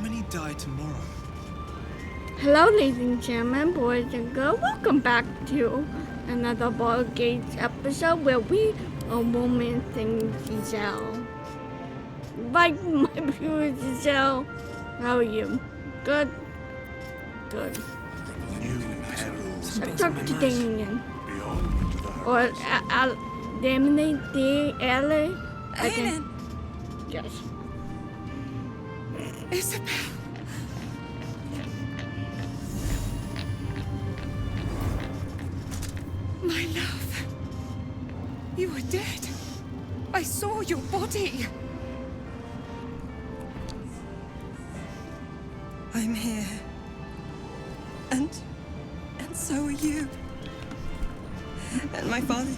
many die tomorrow? Hello, ladies and gentlemen, boys and girls. Welcome back to another Ball Gates episode where we are romancing Giselle. Like my viewer Giselle, how are you? Good? Good. Let's talk to Damien. Or Damien, Ellen. Aelin! Yes. Isabel! My love. You were dead. I saw your body. I'm here. And so are you. And my father,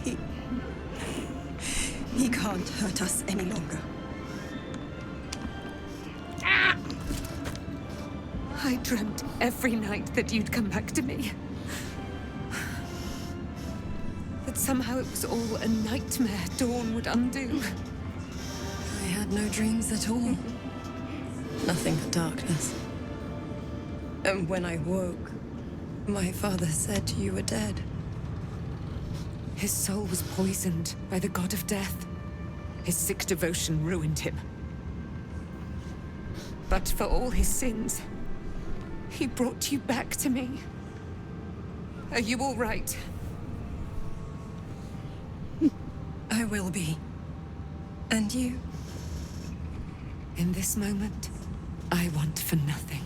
he can't hurt us any longer. I dreamt every night that you'd come back to me. That somehow it was all a nightmare Dawn would undo. I had no dreams at all. Nothing but darkness. And when I woke, my father said you were dead. His soul was poisoned by the god of death. His sick devotion ruined him. But for all his sins, he brought you back to me. Are you all right? I will be. And you? In this moment, I want for nothing.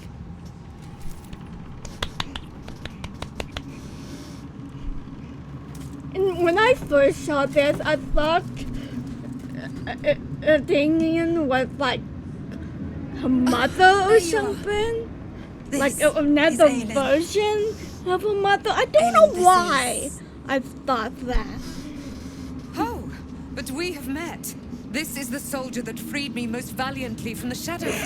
And when I first saw this, I thought Damien was like her mother or something. Like another version of her mother. I don't know why I thought that. Oh, but we have met. This is the soldier that freed me most valiantly from the shadows.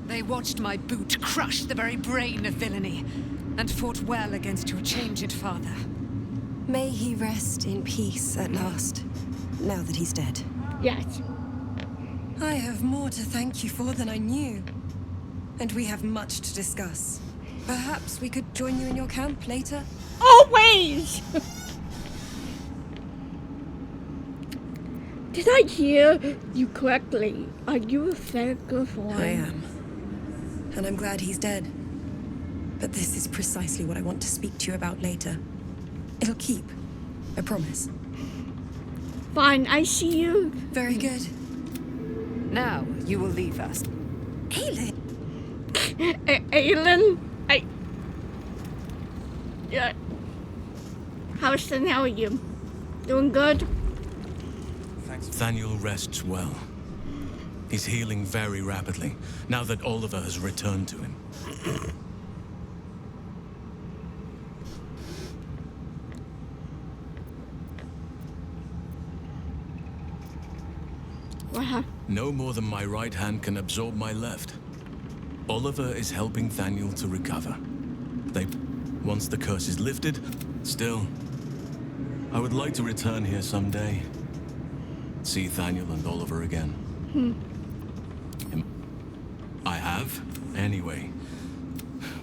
They watched my boot crush the very brain of villainy, and fought well against your changed father. May he rest in peace at last, now that he's dead. Yes. I have more to thank you for than I knew. And we have much to discuss. Perhaps we could join you in your camp later? Always! Did I hear you correctly? Are you a Fergus one? I am. And I'm glad he's dead. But this is precisely what I want to speak to you about later. It'll keep. I promise. Fine, I see you. Very good. Now, you will leave us. Aelin! Aelin? Yeah. Houston, how are you? Doing good? Thaniel rests well. He's healing very rapidly, now that Oliver has returned to him. Wow. No more than my right hand can absorb my left. Oliver is helping Thaniel to recover. Once the curse is lifted, still, I would like to return here someday. See Thaniel and Oliver again. I have, anyway.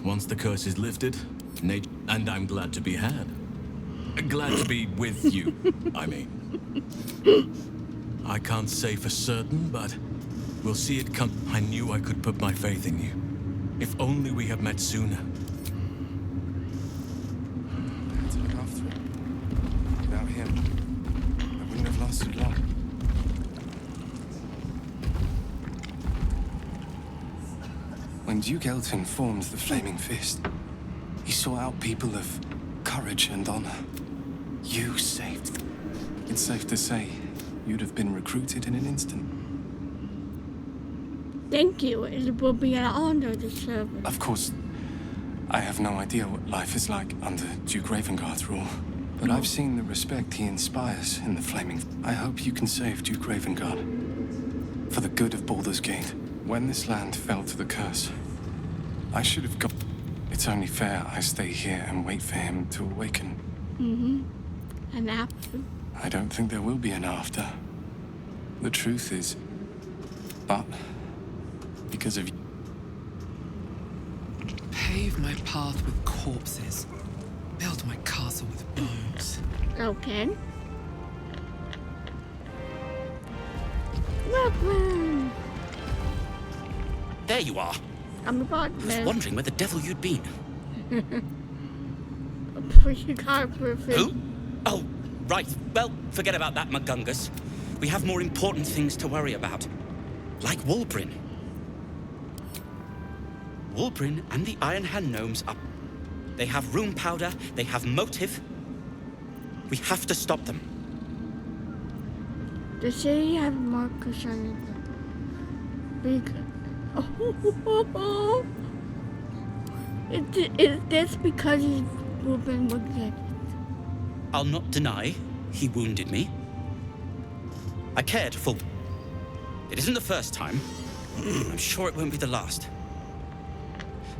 Once the curse is lifted, and I'm glad to be had. Glad to be with you, I mean. I can't say for certain, but we'll see it come. I knew I could put my faith in you. If only we had met sooner. I had to look after him. Without him, I wouldn't have lasted long. When Duke Elton formed the Flaming Fist, he sought out people of courage and honor. You saved. It's safe to say you'd have been recruited in an instant. Thank you. It will be an honor to serve. Of course, I have no idea what life is like under Duke Ravengard's rule, but I've seen the respect he inspires in the Flaming. I hope you can save Duke Ravengard for the good of Baldur's Gate. When this land fell to the curse, I should have gone. It's only fair I stay here and wait for him to awaken. And after. I don't think there will be an after. The truth is, but because of you, Pave my path with corpses. Build my castle with bones. Okay. Weapon. There you are. I'm about I was man. wondering where the devil you'd been. Pretty perfect. Who? Oh, right. Well, forget about that, McGungus. We have more important things to worry about. Like Wulbrin. Wulbrin and the Iron Hand gnomes are... They have rune powder, they have motive. We have to stop them. The city has more concern. Big. Oh. Is this because he's moving with it? I'll not deny he wounded me. I cared for... It isn't the first time. I'm sure it won't be the last.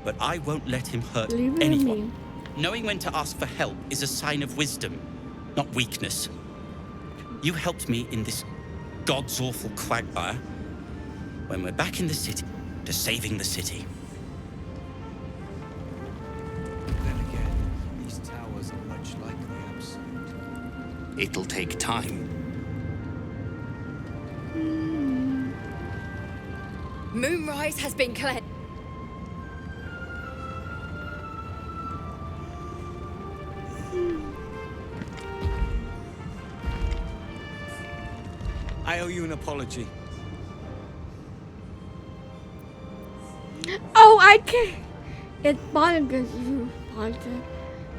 But I won't let him hurt Leave it to anyone. me. Knowing when to ask for help is a sign of wisdom, not weakness. You helped me in this god's awful quagmire. When we're back in the city, to saving the city. Then again, these towers are much like the Absolute. It'll take time. Moonrise has been cleansed. I owe you an apology. Oh, I can. It's Baldur, you Baldur.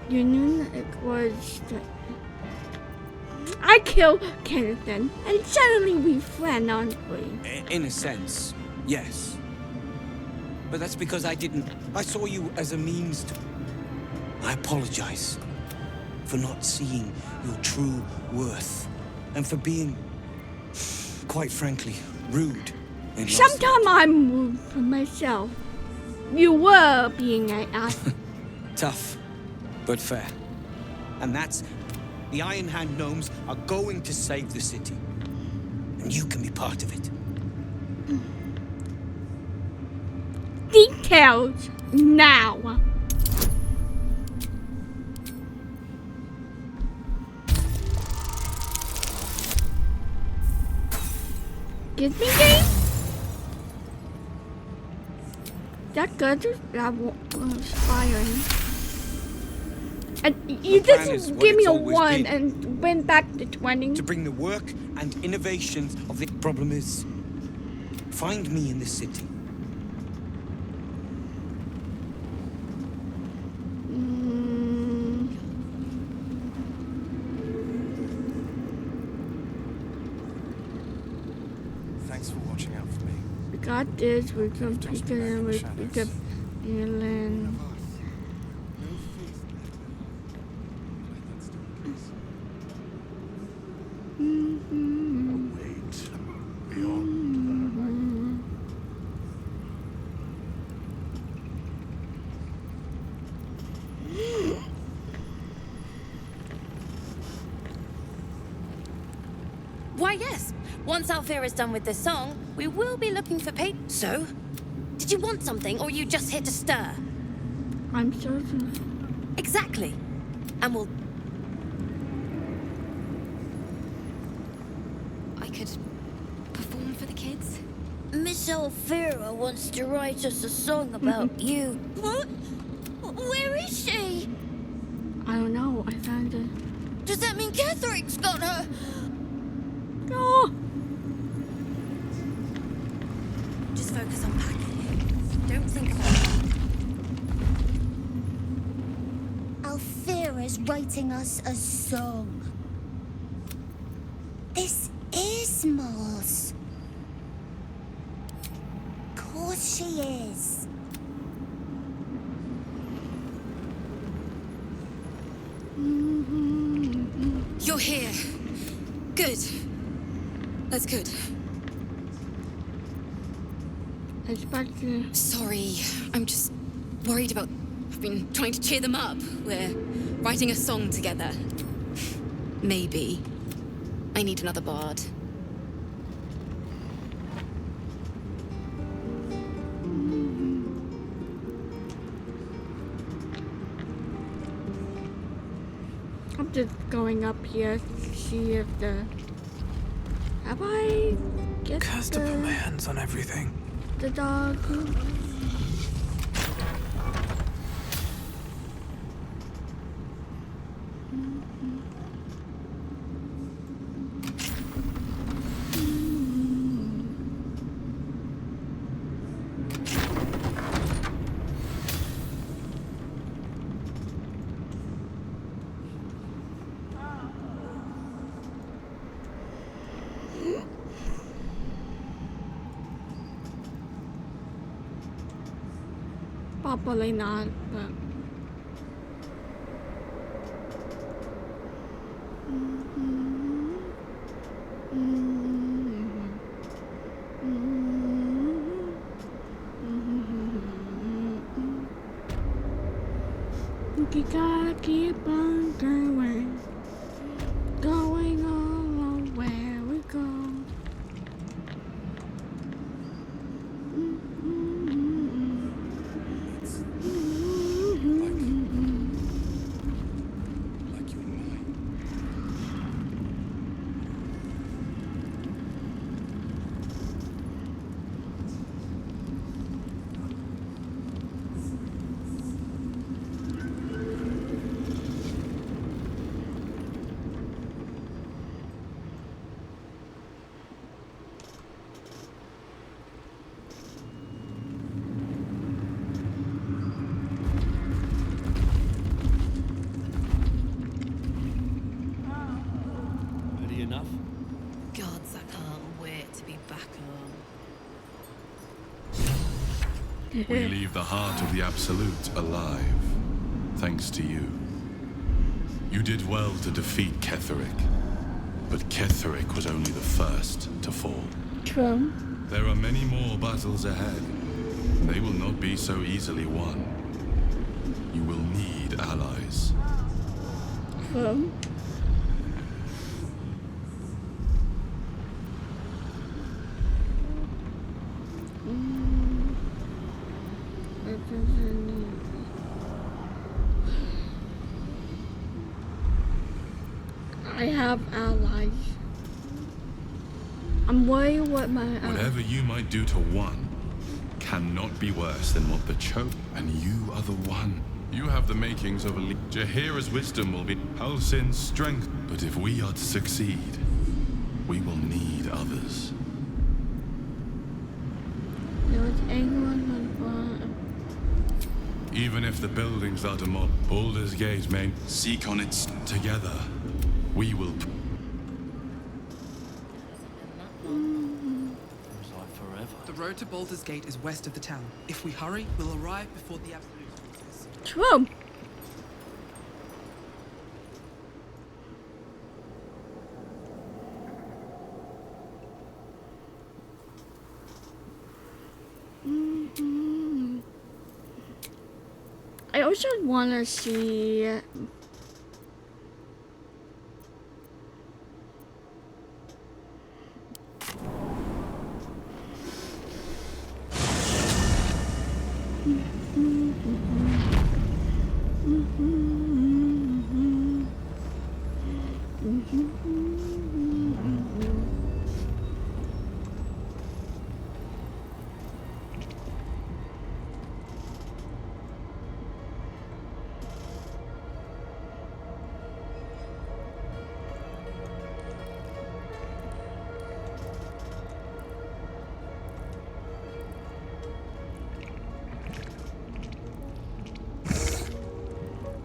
You knew it was the... I killed Kennison, and suddenly we friend, aren't we? In a sense, yes. But that's because I saw you as a means to... I apologize for not seeing your true worth, and for being, quite frankly, rude. Sometimes I'm rude for myself. You were being an ass. Tough, but fair. And that's... The Iron Hand gnomes are going to save the city. And you can be part of it. Details now. Give me game. That good. That was firing. And you The plan is just what give me it's a always 1 been. and went back to 20. To bring the work and innovations of the problem is... Find me in the city. Thanks for watching out for me. We got this. We can Just pick it back in and the we shadows. pick up Ireland. Why, yes. Once Alfira is done with this song, we will be looking for So? Did you want something, or are you just here to stir? I'm certain. Exactly. And we'll... I could perform for the kids. Miss Alfira wants to write us a song about you. What? Where is she? I don't know. I found it. Does that mean Catherick's got her? Oh. Just focus on packing. Don't think about it. Alfira's writing us a song. This is Moss. Course she is. You're here. Good. That's good. Sorry, I'm just worried about... I've been trying to cheer them up. We're writing a song together. Maybe. I need another bard. I'm just going up here to see if the... Have I get Cursed to put my hands on everything. the dog? Probably not, but... We gotta keep on going, going all where we go. Like you and I. Ready enough? Gods, I can't wait to be back home. We leave the heart of the Absolute alive, thanks to you. You did well to defeat Ketheric, but Ketheric was only the first to fall. True. There are many more battles ahead. They will not be so easily won. You will need allies. True. I have allies. I'm worried what my Whatever you might do to one cannot be worse than what the choke, and you are the one. You have the makings of a lead. Jaheira's wisdom will be Halsin's strength. But if we are to succeed, we will need others. There was anyone on Even if the buildings are demolished, Baldur's Gate may seek on its together. We will. Seems like forever. The road to Baldur's Gate is west of the town. If we hurry, we'll arrive before the Absolute. True. I also want to see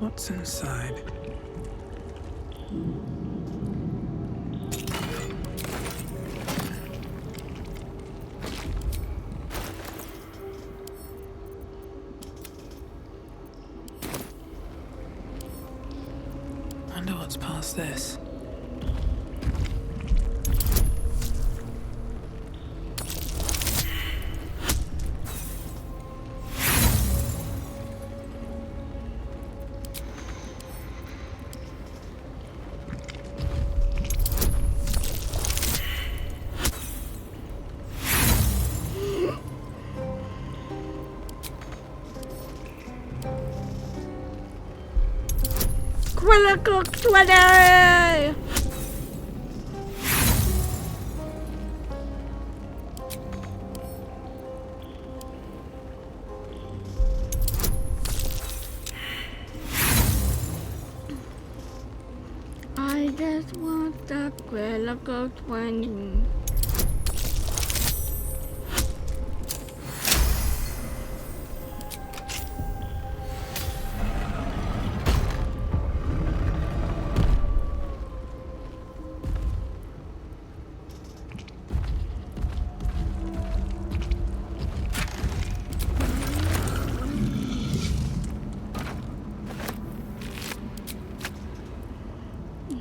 What's inside? Wonder what's past this. Critical 20! I just want the critical 20.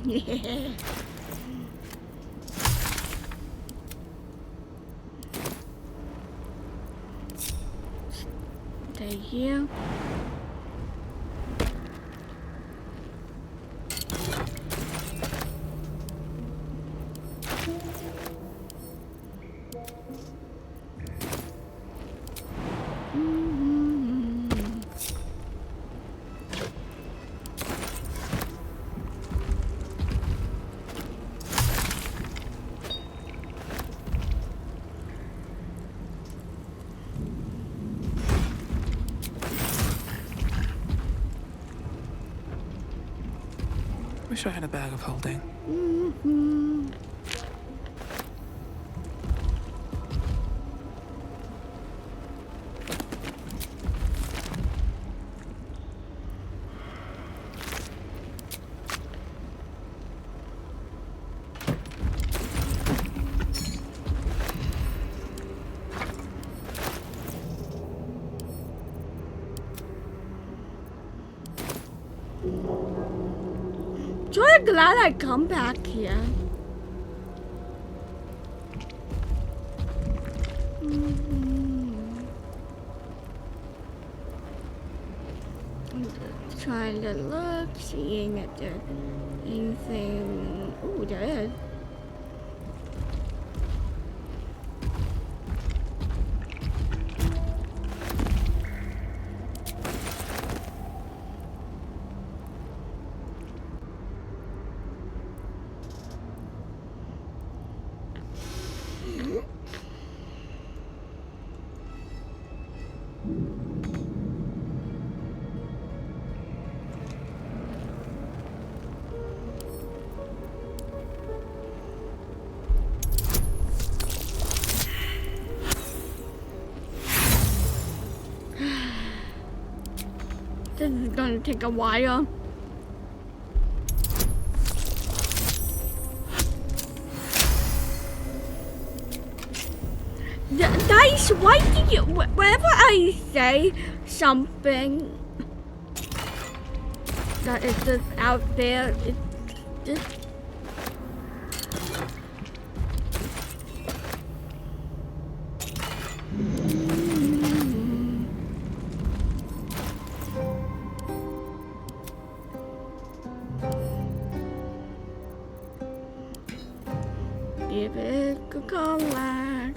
Yeah. Stay here. Wish I had a bag of holding. So glad I come back here. I'm just trying to look, seeing if there's anything. Oh, there is. This is gonna take a while. Dice, why do you, whenever I say something that is just out there, it's just give it a call back.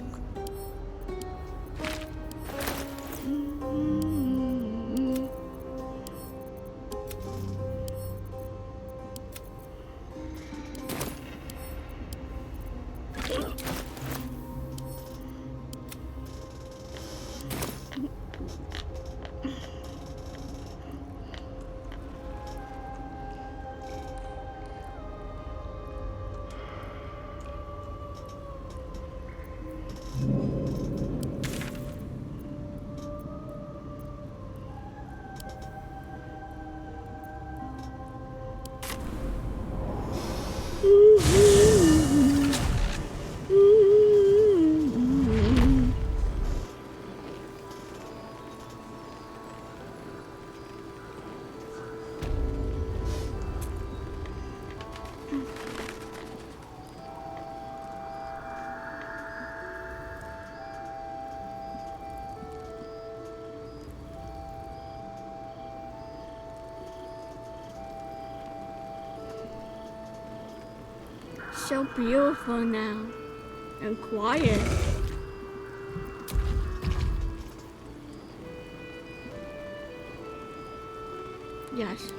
So beautiful now and quiet. Yes.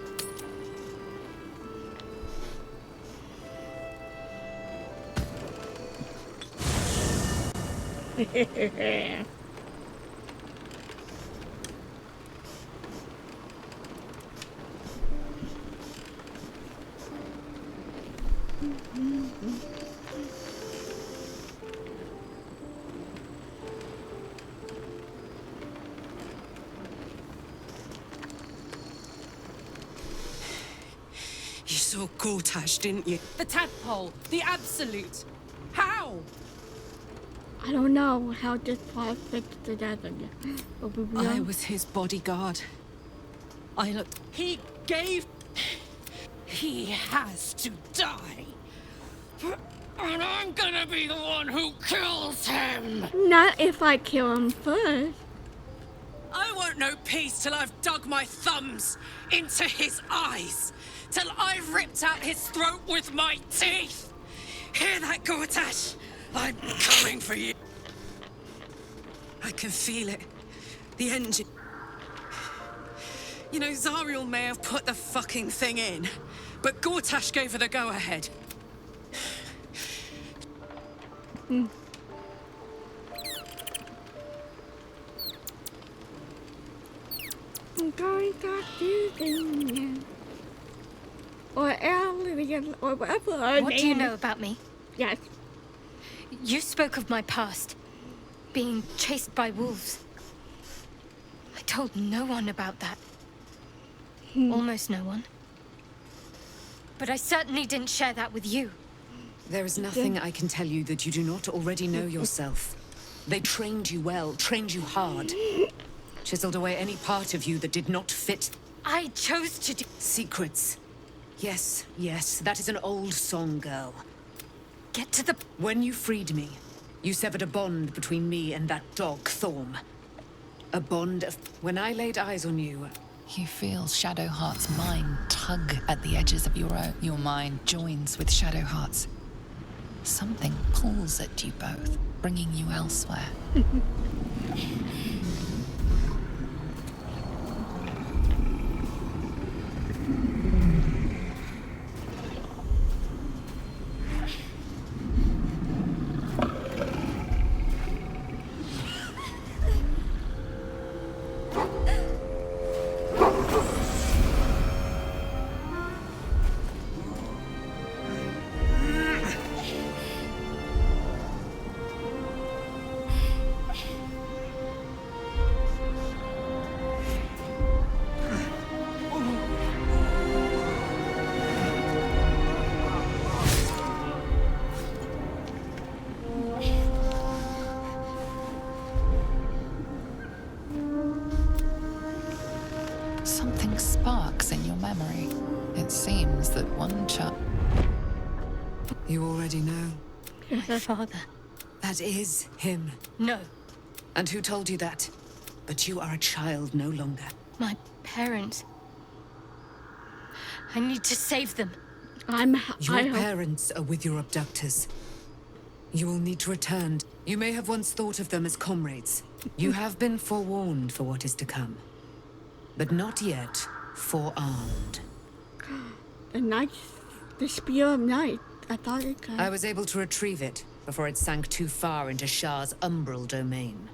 You saw Gortash, didn't you? The tadpole, the absolute. How? I don't know how this part fits together. But we will. I was his bodyguard. I look. He gave. He has to die. And I'm gonna be the one who kills him. Not if I kill him first. I won't know peace till I've dug my thumbs into his eyes. Till I've ripped out his throat with my teeth. Hear that, Gortash? I'm coming for you. I can feel it. The engine. You know, Zariel may have put the fucking thing in, but Gortash gave her the go-ahead. I'm going to do things. Or Alien, or whatever her What name do you is. know about me? Yes. You spoke of my past. Being chased by wolves. I told no one about that. Almost no one. But I certainly didn't share that with you. There is nothing I can tell you that you do not already know yourself. They trained you well, trained you hard. Chiseled away any part of you that did not fit. I chose to do... Secrets. Yes, yes, that is an old song, girl. Get to the... When you freed me, you severed a bond between me and that dog, Thorm. A bond of... When I laid eyes on you... You feel Shadowheart's mind tug at the edges of your own. Your mind joins with Shadowheart's. Something pulls at you both, bringing you elsewhere. Something sparks in your memory. It seems that one child... You already know. My father. That is him. No. And who told you that? But you are a child no longer. My parents. I need to save them. Your parents are with your abductors. You will need to return. You may have once thought of them as comrades. You have been forewarned for what is to come. But not yet forearmed. The Spear of Night. I thought it could. I was able to retrieve it before it sank too far into Shah's umbral domain.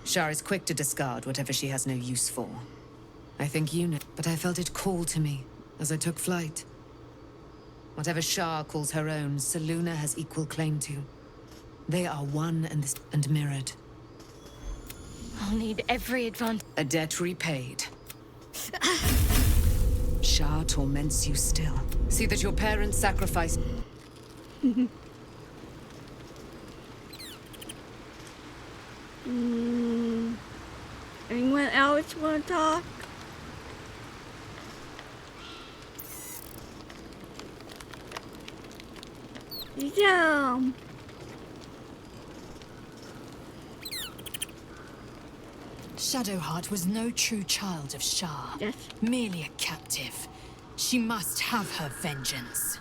Shah is quick to discard whatever she has no use for. I think you know, but I felt it call to me as I took flight. Whatever Shah calls her own, Selûne has equal claim to. They are one and mirrored. I'll need every advantage. A debt repaid. Shah torments you still. See that your parents sacrifice. Anyone else want to talk? Yeah. Shadowheart was no true child of Shah. Yes. Merely a captive. She must have her vengeance.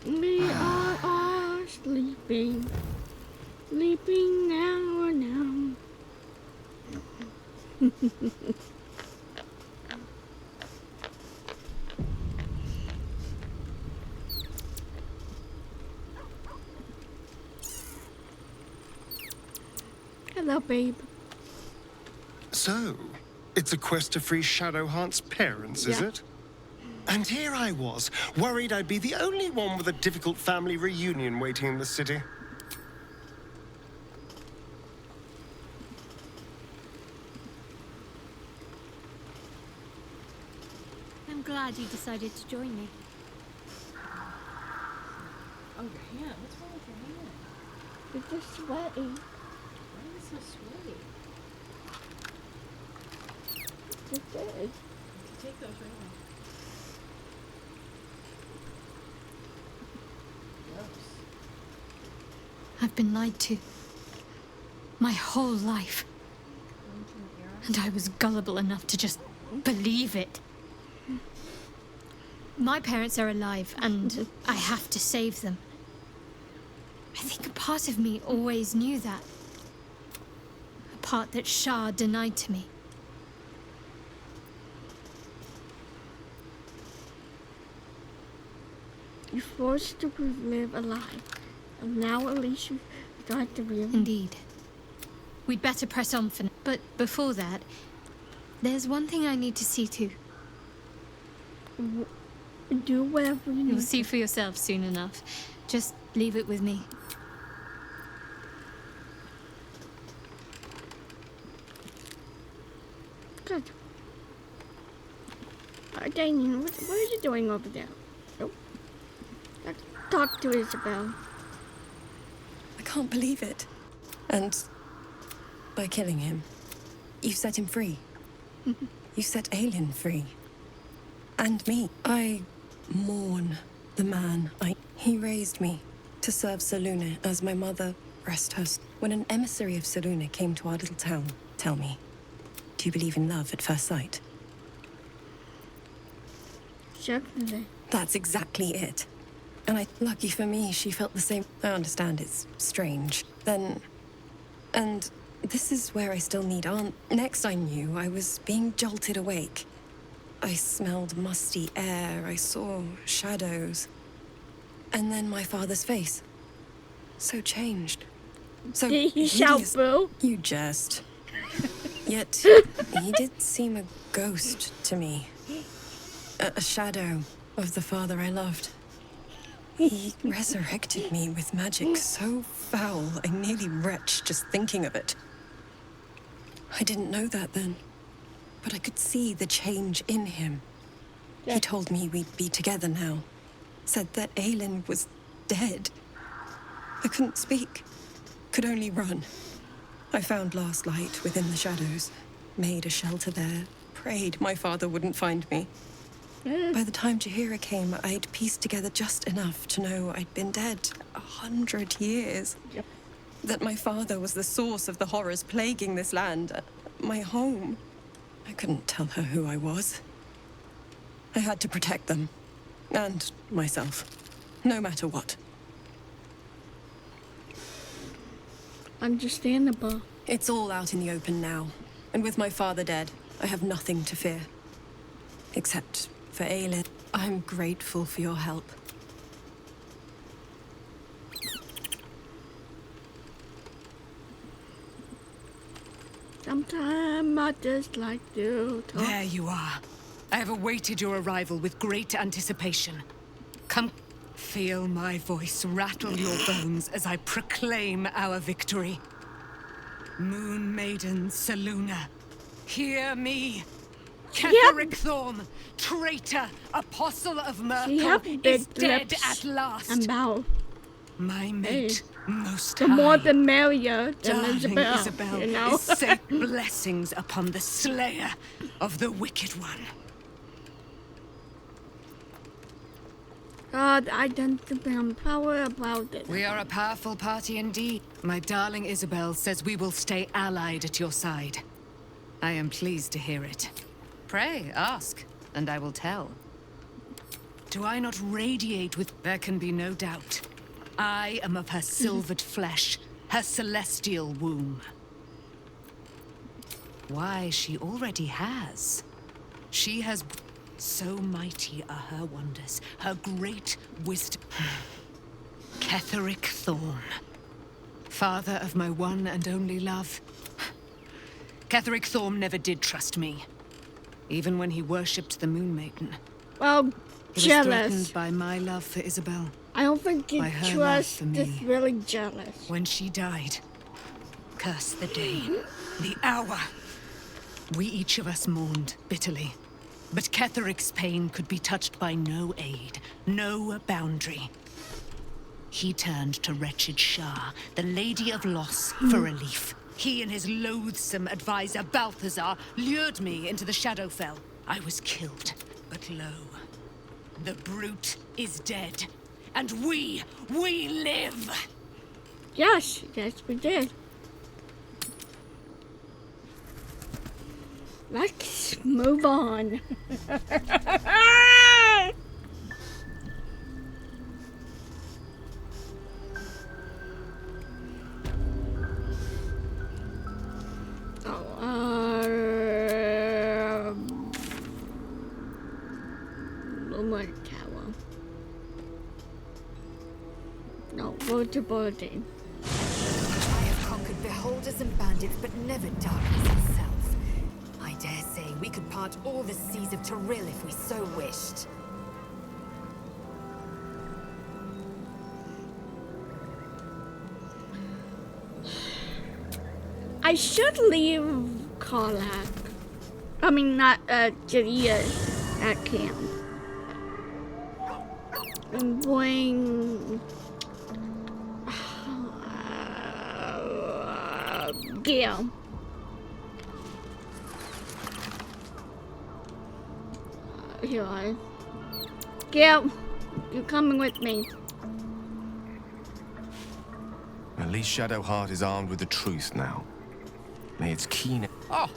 We are all sleeping. Sleeping now. Hello, babe. So, it's a quest to free Shadowheart's parents, is Yeah. it? And here I was, worried I'd be the only one with a difficult family reunion waiting in the city. I'm glad you decided to join me. Oh, your hand. What's wrong with your hand? It's just sweaty. Why is it so sweaty? It's good. Take those right off. Gross. I've been lied to. My whole life. And I was gullible enough to just believe it. My parents are alive, and I have to save them. I think a part of me always knew that. A part that Shah denied to me. You're forced to live alive, and now at least you start to realize. Indeed. We'd better press on for now. But before that, there's one thing I need to see to. Do whatever you need. You'll see for yourself soon enough. Just leave it with me. Good. Damien, what are you doing over there? Nope. Let's talk to Isabel. I can't believe it. And by killing him, you set him free. You set Aelin free. And me. I mourn the man He raised me to serve Selûne as my mother, rest her. When an emissary of Selûne came to our little town, tell me, do you believe in love at first sight? Certainly. That's exactly it. And lucky for me, she felt the same. I understand it's strange. And this is where I still need Aunt. Next I knew, I was being jolted awake. I smelled musty air, I saw shadows. And then my father's face. So changed. So Did he shout boo? You jest. Yet, he did seem a ghost to me. A shadow of the father I loved. He resurrected me with magic so foul, I nearly retch just thinking of it. I didn't know that then, but I could see the change in him. He told me we'd be together now. Said that Aelin was dead. I couldn't speak, could only run. I found last light within the shadows, made a shelter there, prayed my father wouldn't find me. By the time Jaheira came, I'd pieced together just enough to know I'd been dead 100 years. Yep. That my father was the source of the horrors plaguing this land, my home. I couldn't tell her who I was. I had to protect them, and myself, no matter what. Understandable. It's all out in the open now, and with my father dead, I have nothing to fear. Except for Aelin. I'm grateful for your help. Sometimes I just like to talk. There you are. I have awaited your arrival with great anticipation. Come, feel my voice rattle your bones as I proclaim our victory. Moon Maiden Selûne, hear me. Ketheric Thorm, traitor, apostle of Myrkul, is dead at last. And mouth. My mate, most The high. more the merrier than Darling Isabel, you know? is sent blessings upon the slayer of the wicked one. God, I don't think I'm power about it. We are a powerful party indeed. My darling Isabel says we will stay allied at your side. I am pleased to hear it. Pray, ask, and I will tell. Do I not radiate with... There can be no doubt. I am of her silvered flesh, her celestial womb. Why, she already has. She has... So mighty are her wonders, her great wisdom. Ketheric Thorn, father of my one and only love. Ketheric Thorn never did trust me, even when he worshipped the Moon Maiden. Well, he was threatened by my love for Isabel. I don't think he trusts is really jealous. When she died, curse the day, the hour. We each of us mourned bitterly. But Ketheric's pain could be touched by no aid, no boundary. He turned to wretched Shah, the Lady of Loss, for relief. He and his loathsome advisor, Balthazar, lured me into the Shadowfell. I was killed, but lo, the brute is dead. And we live! Yes, we did. Let's move on. Lumber Tower. No, go to Baldur. I have conquered beholders and bandits, but never darkness itself. I dare say we could part all the seas of Toril if we so wished. I should leave Karlak. I mean, not Jadea at camp. And bring Gale. Here I am. Gale, you're coming with me. At least Shadowheart is armed with the truth now. May its keen... Oh,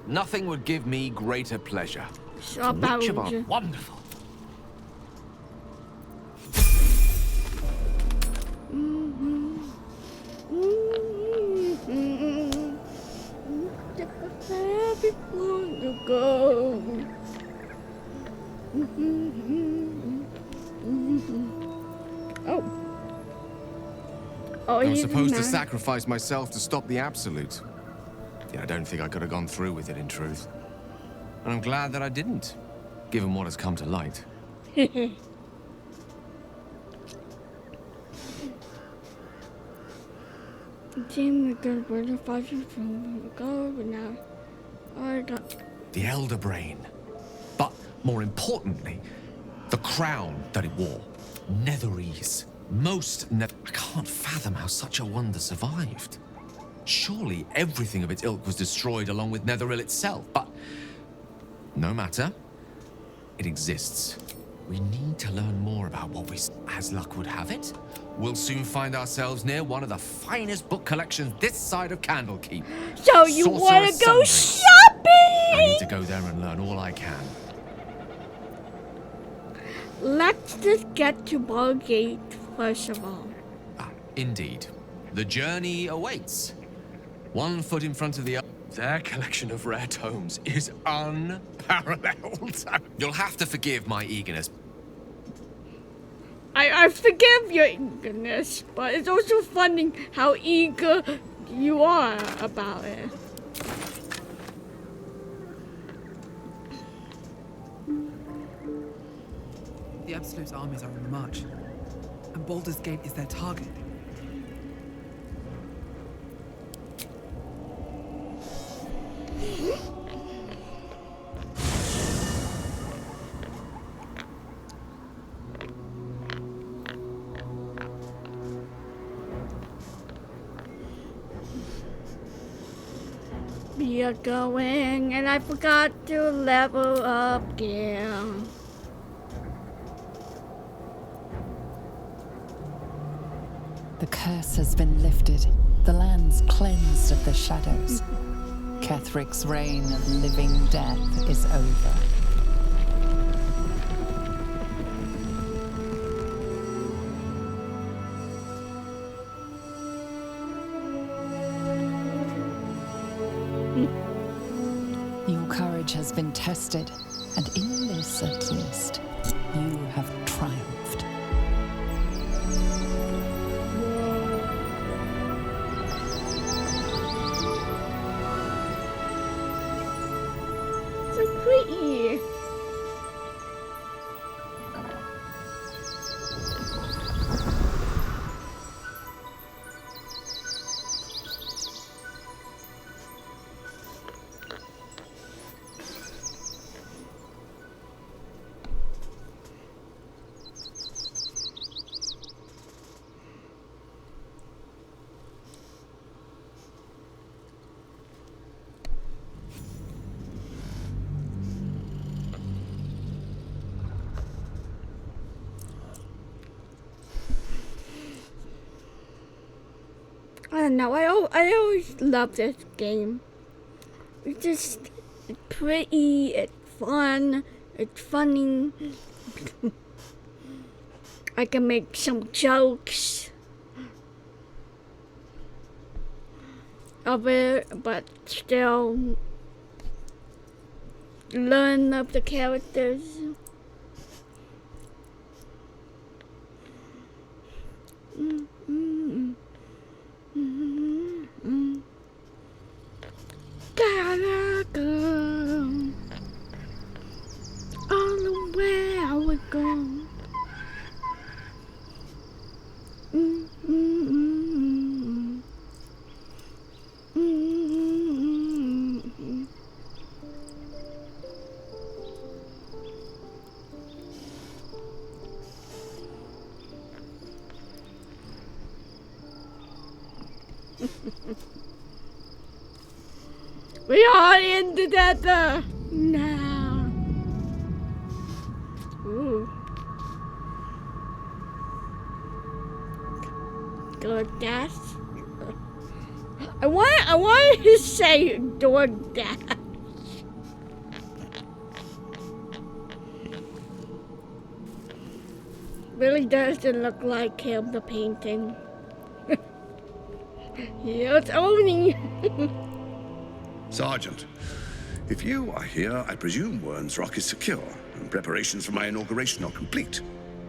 nothing would give me greater pleasure. So Which of our... Wonderful. Before you go. Oh, I was supposed to sacrifice myself to stop the Absolute. Yeah, I don't think I could have gone through with it, in truth. And I'm glad that I didn't, given what has come to light. Team good word of fighting from go, but now I got The Elder Brain. But more importantly, the crown that it wore. Netherese. I can't fathom how such a wonder survived. Surely everything of its ilk was destroyed along with Netheril itself, but no matter. It exists. We need to learn more about what we... As luck would have it, we'll soon find ourselves near one of the finest book collections this side of Candlekeep. So you want to go shopping? I need to go there and learn all I can. Let's just get to Ballgate first of all. Indeed. The journey awaits. One foot in front of the other. Their collection of rare tomes is unparalleled. You'll have to forgive my eagerness. I forgive your eagerness, but it's also funny how eager you are about it. The Absolute armies are on the march, and Baldur's Gate is their target. We are going, and I forgot to level up again. The curse has been lifted. The land's cleansed of the shadows. Ketheric's reign of living death is over. courage has been tested, and in this at least, you have triumphed. So pretty. I don't know. I always love this game. It's just pretty. It's fun. It's funny. I can make some jokes of it, but still learn of the characters. Gotta go all the way I would go. We are in together now. Ooh. DoorDash. I want to say DoorDash. Really doesn't look like him, the painting. Yeah, it's owning. Sergeant, if you are here, I presume Wern's Rock is secure, and preparations for my inauguration are complete.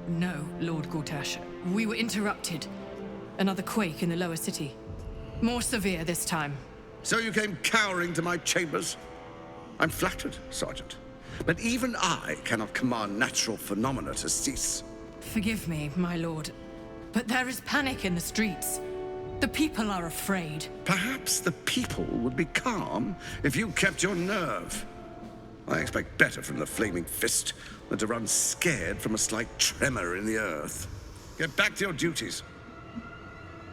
No, Lord Gortash. We were interrupted. Another quake in the lower city. More severe this time. So you came cowering to my chambers? I'm flattered, Sergeant. But even I cannot command natural phenomena to cease. Forgive me, my lord, but there is panic in the streets. The people are afraid. Perhaps the people would be calm if you kept your nerve. I expect better from the Flaming Fist than to run scared from a slight tremor in the earth. Get back to your duties.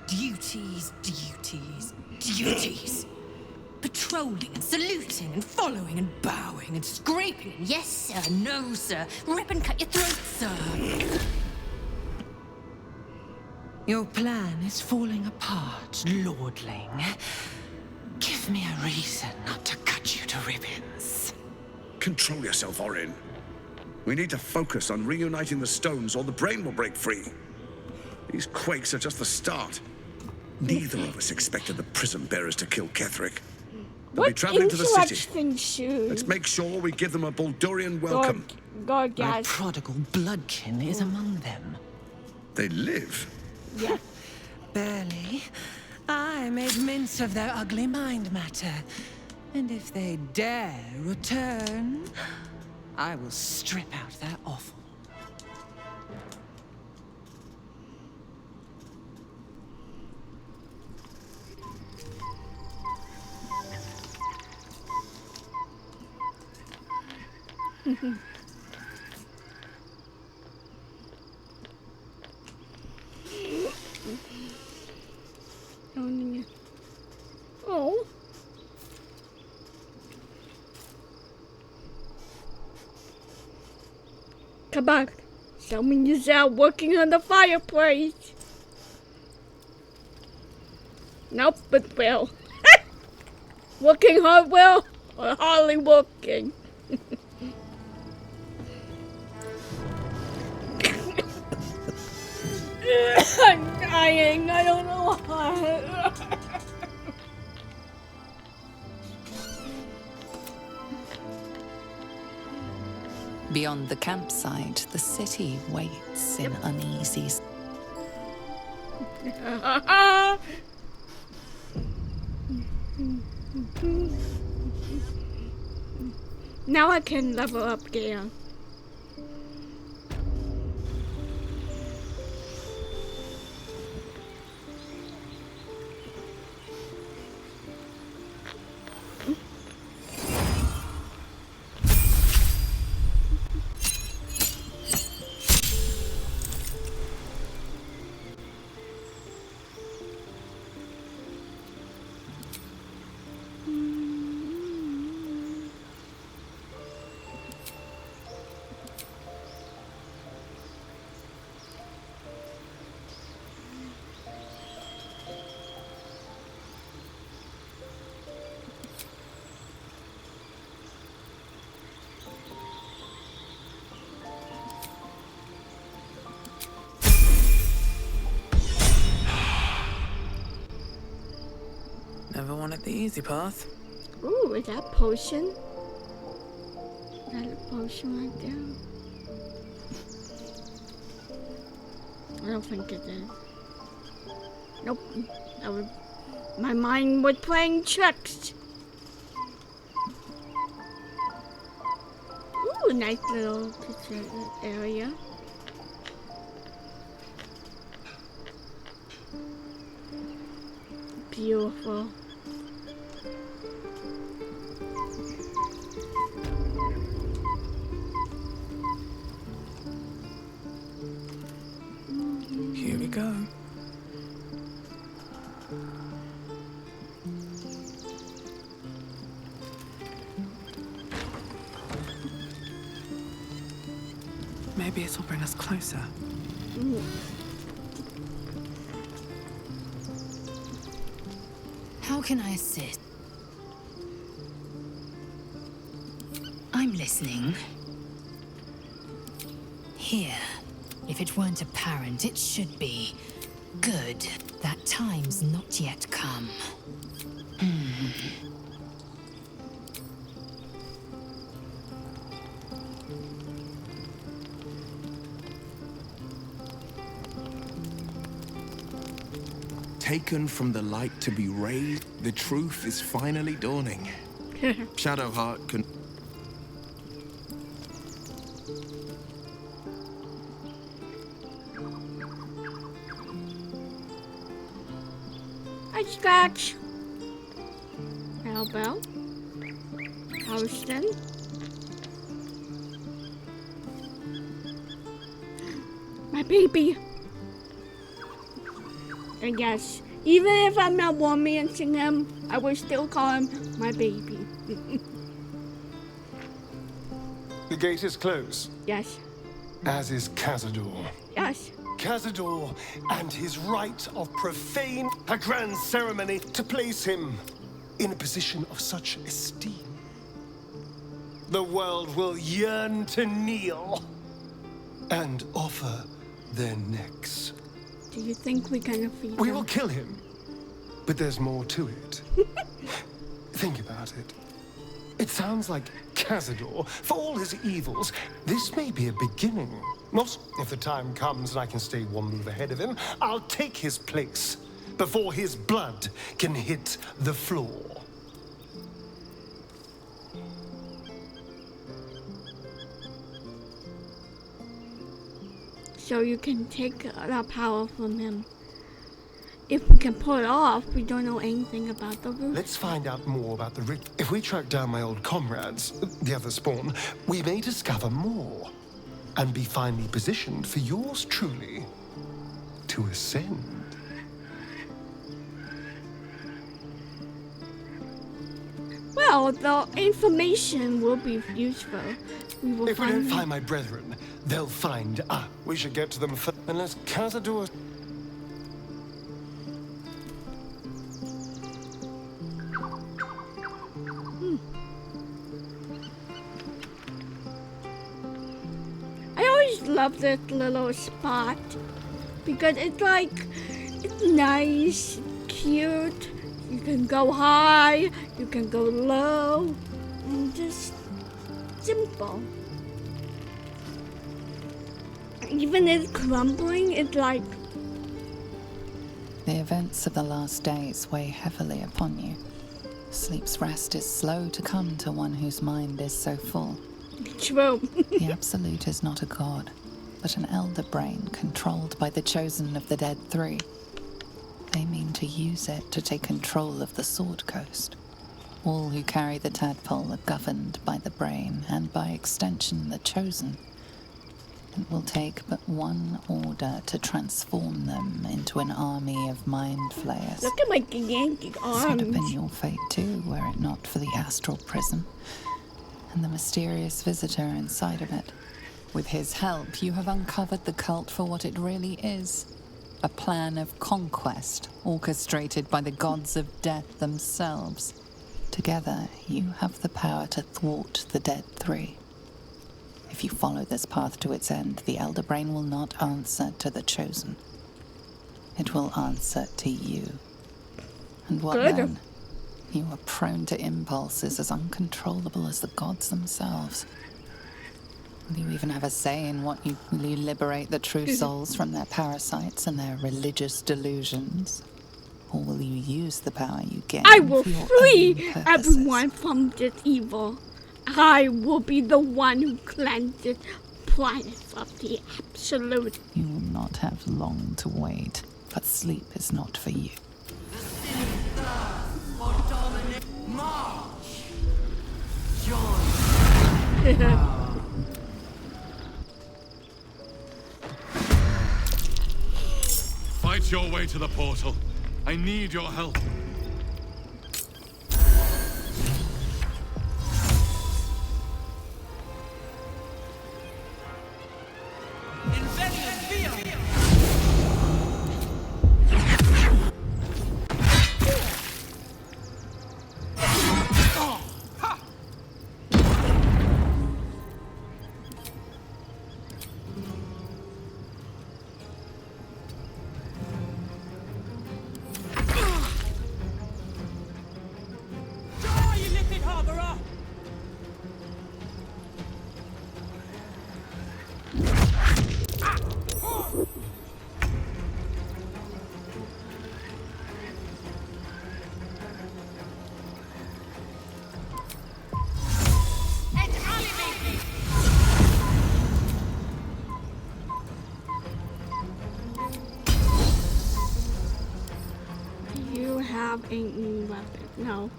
Duties, duties, duties. Patrolling and saluting and following and bowing and scraping. Yes, sir. No, sir. Rip and cut your throat, sir. Your plan is falling apart, lordling. Give me a reason not to cut you to ribbons. Control yourself, Orin. We need to focus on reuniting the stones or the brain will break free. These quakes are just the start. Neither of us expected the prism bearers to kill Ketherick. They'll be traveling to the city. Let's make sure we give them a Baldurian welcome. My prodigal bloodkin is among them. They live? Yeah. Barely. I made mince of their ugly mind matter. And if they dare return, I will strip out their offal. Oh. Come back. Someone is out working on the fireplace. Nope, but Will. Working hard, Will, or hardly working. I'm dying. I don't know why. Beyond the campsite, the city waits in uneasy. Now I can level up Gaia. Never wanted the easy path. Ooh, is that potion? Is that a potion right there? I don't think it is. Nope. My mind was playing tricks. Ooh, nice little picture area. Beautiful. Here we go. Maybe it'll bring us closer. How can I assist? I'm listening. Here. If it weren't apparent, it should be. Good. That time's not yet come. Taken from the light to be raised, the truth is finally dawning. Shadowheart can... Hi, Scratch. Bell. Houston. My baby. And yes, even if I'm not romancing him, I would still call him my baby. The gate is closed. Yes. As is Cazador. Yes. Cazador and his rite of profane a grand ceremony to place him in a position of such esteem. The world will yearn to kneel and offer their necks. Do you think we're gonna feed We him? will kill him, but there's more to it. Think about it. It sounds like Cazador, for all his evils, this may be a beginning. Not if the time comes and I can stay one move ahead of him, I'll take his place before his blood can hit the floor. So you can take that power from him. If we can pull it off, we don't know anything about the root. Let's find out more about the ritual. If we track down my old comrades, the other spawn, we may discover more and be finally positioned for yours truly to ascend. Well, the information will be useful. We will If we don't find find my brethren, they'll find us. We should get to them first. Unless Cazador... I always love this little spot because it's like, it's nice, cute. You can go high, you can go low, and just simple. even it's crumbling, it's like... The events of the last days weigh heavily upon you. Sleep's rest is slow to come to one whose mind is so full. True. The Absolute is not a god, but an elder brain controlled by the chosen of the Dead Three. They mean to use it to take control of the Sword Coast. All who carry the tadpole are governed by the brain, and by extension the chosen. It will take but one order to transform them into an army of mind flayers. Look at my gigantic This would have been arms. your fate too, were it not for the astral prism and the mysterious visitor inside of it. With his help, you have uncovered the cult for what it really is. A plan of conquest orchestrated by the gods of death themselves. Together, you have the power to thwart the Dead Three. If you follow this path to its end, the Elder Brain will not answer to the Chosen. It will answer to you. And what Good. then? You are prone to impulses as uncontrollable as the gods themselves. Will you even have a say in what you liberate the true souls from their parasites and their religious delusions? Or will you use the power you gain I will for your free own purposes? everyone from this evil. I will be the one who cleanses planets of the Absolute. You will not have long to wait, but sleep is not for you. Fight your way to the portal. I need your help. You have a new weapon. No.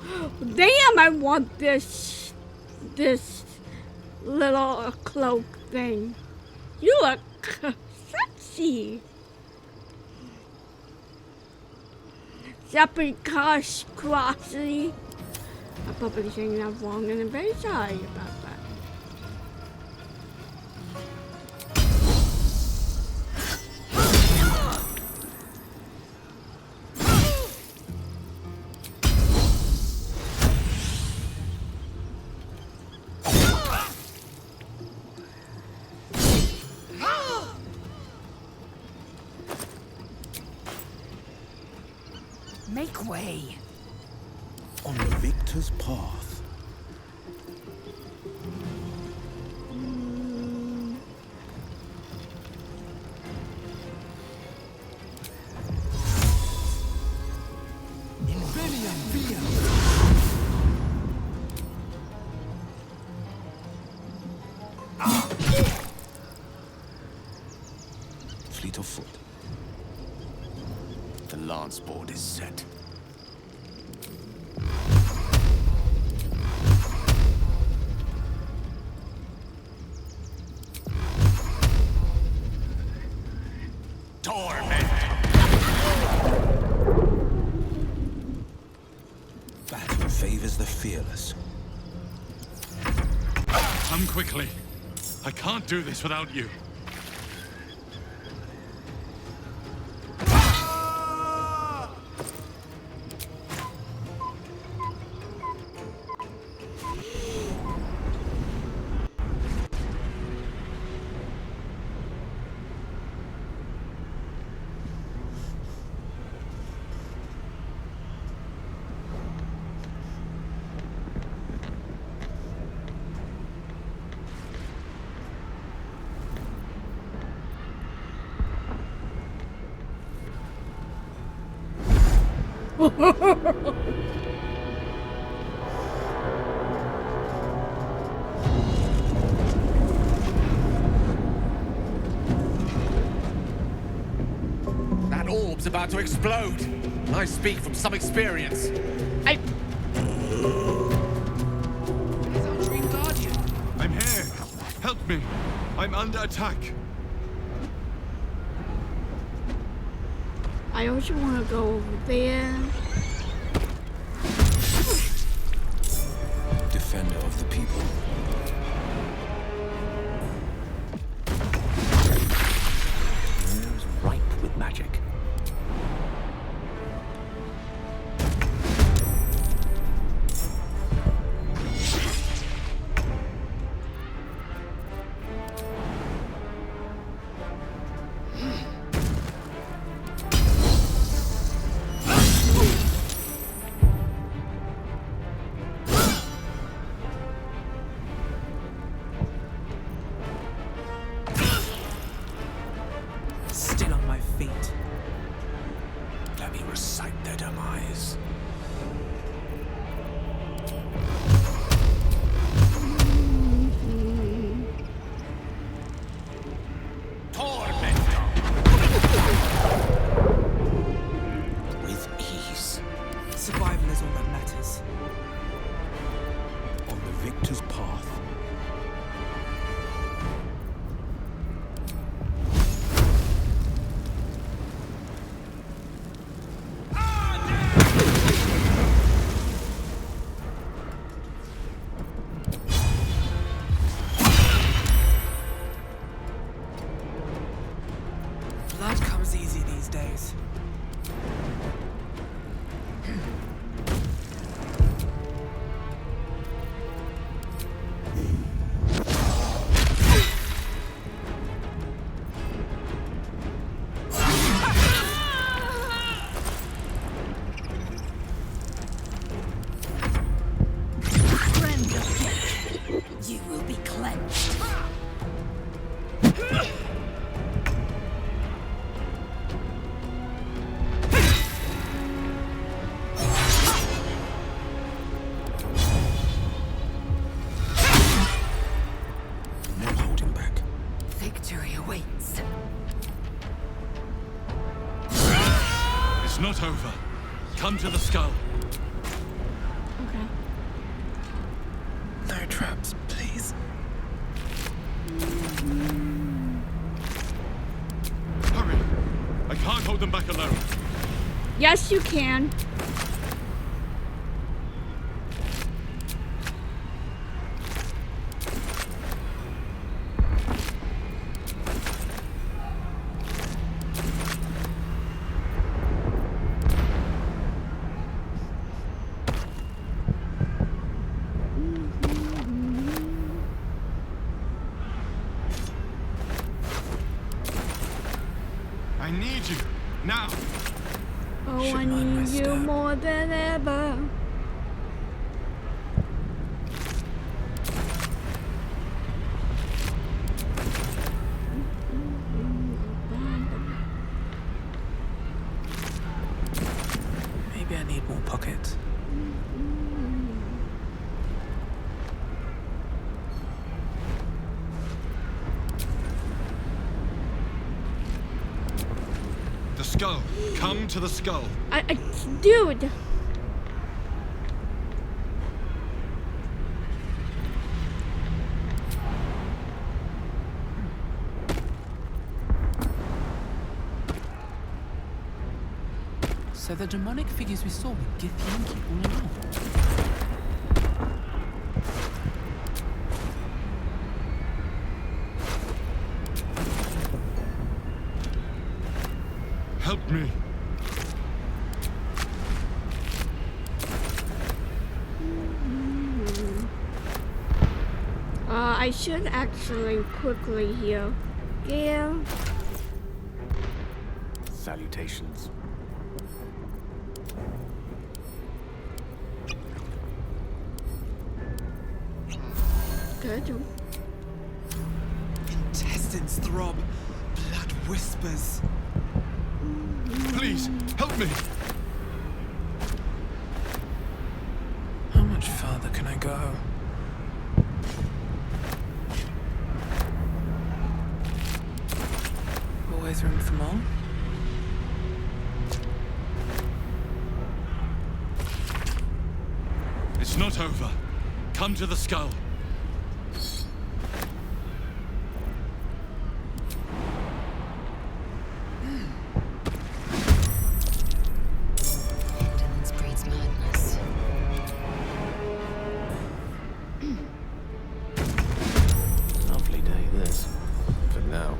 Damn, I want this little cloak thing. You look sexy. Zaprikosh Crossy. I'm probably saying that wrong and I'm very sorry about that. Make way. On the victor's path. Fleet of foot. The lance board is set. Battle favors the fearless. Come quickly. I can't do this without you. That orb's about to explode. I speak from some experience. Where's our Dream Guardian? I'm here. Help me. I'm under attack. I also want to go over there. Defender of the people. It's ripe with magic. Still on my feet. Let me recite their demise. With ease. Survival is all that matters. On the victor's path. Blood comes easy these days. You will be cleansed. No holding back. Victory awaits. It's not over. Come to the skull. Okay. No traps, please. Hurry. I can't hold them back alone. Yes, you can. I need you. Now. Oh, Should I mind my need you step. more than ever. Maybe I need more pockets. The skull. Come to the skull. Dude. So the demonic figures we saw were Githyanki all along. Help me. I should actually quickly heal. Yeah. Salutations. Good. Intestines throb. Blood whispers. Please, help me. can I go? Always room for more? It's not over. Come to the skull. Indolence breeds madness. Lovely day, this. For now.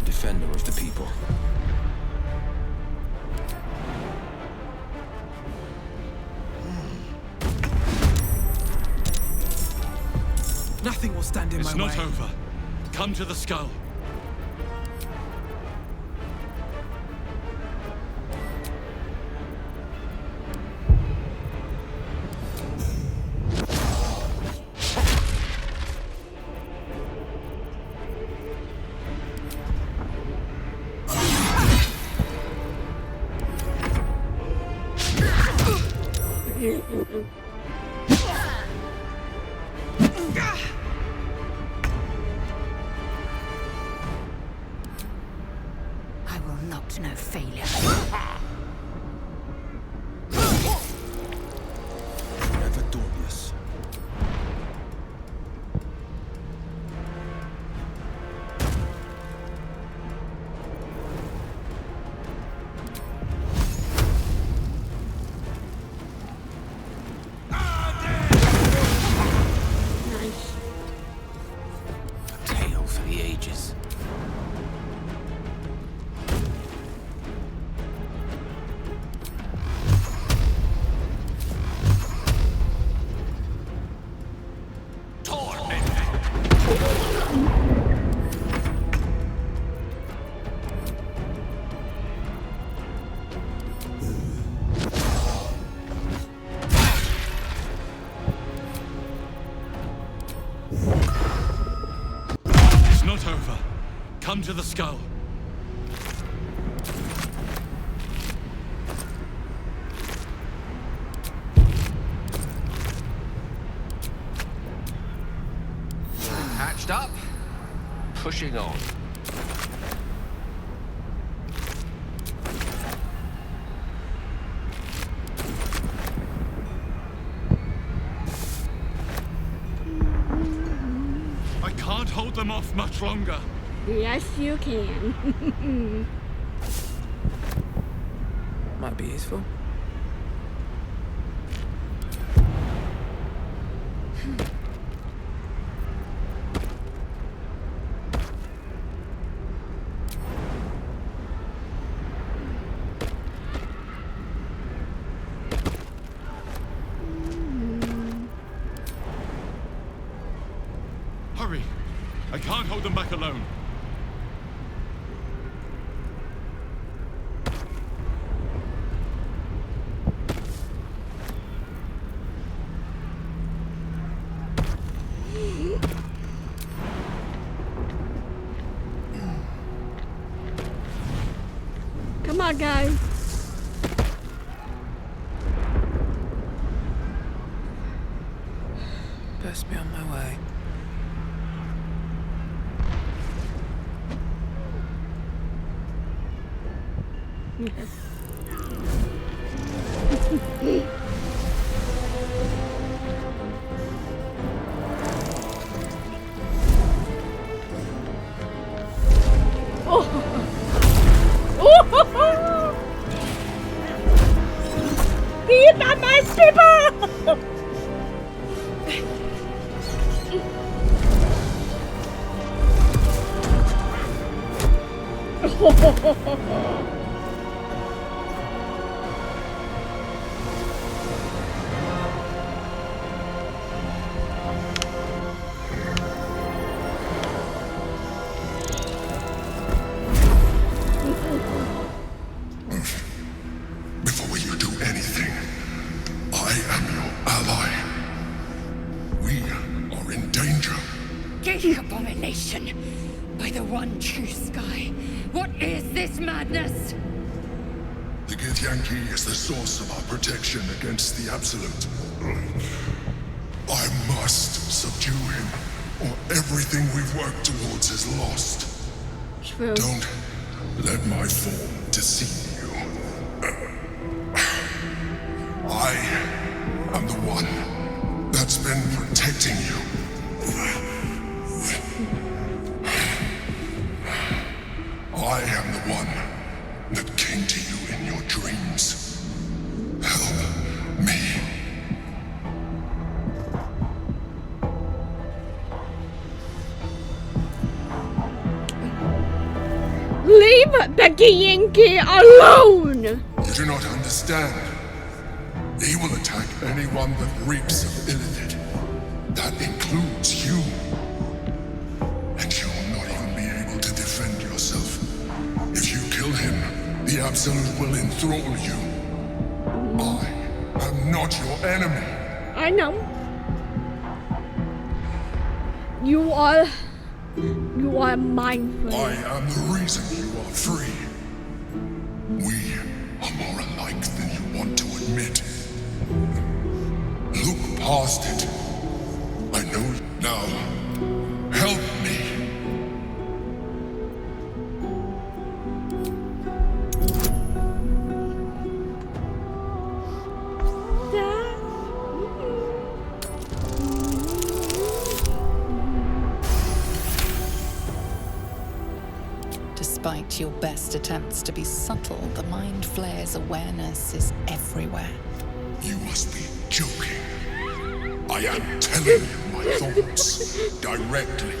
Defender of the people. Nothing will stand in my way. It's not over. Come to the skull. I will not know failure. Never dauntless. Nice. A tale for the ages. It's not over. Come to the skull. Hatched up. Pushing on. I can't hold them off much longer. Yes, you can. Might be useful. Hurry. I can't hold them back alone. Come on, guys. Best be on my way. These are my people! Before you do anything, I am your ally. We are in danger. Gay abomination. By the one true sky, what is this madness? The Githyanki is the source of our protection against the Absolute. I must subdue him, or everything we've worked towards is lost. True. Don't let my form deceive you. I am the one that's been protecting you. I am the one that came to you in your dreams. Help me. Leave Becky Yankee alone! You do not understand. He will attack anyone that reeks of Illithid. That includes you. And you will not even be able to defend yourself. If you kill him, the Absolute will enthrall you. I am not your enemy. I know. You are my friend. I am the reason you are free. We are more alike than you want to admit. Look past it. I know now. Help me. Despite your best attempts to be subtle, the Mind Flayer's awareness is everywhere. You must be joking. I am telling you my thoughts directly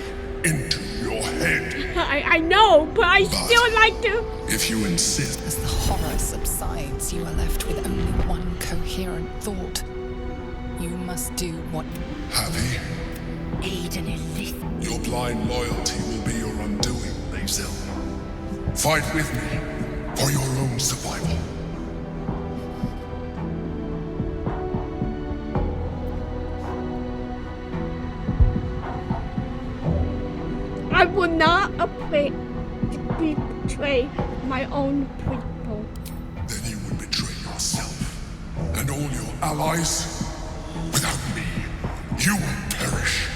into your head. I know, but I still like to. If you insist. As the horror subsides, you are left with only one coherent thought. You must do what... Happy? Aid an illicit. Your blind loyalty will be your undoing, lae'zel. Fight with me for your own survival. I will not betray my own people. Then you would betray yourself and all your allies. Without me, you will perish.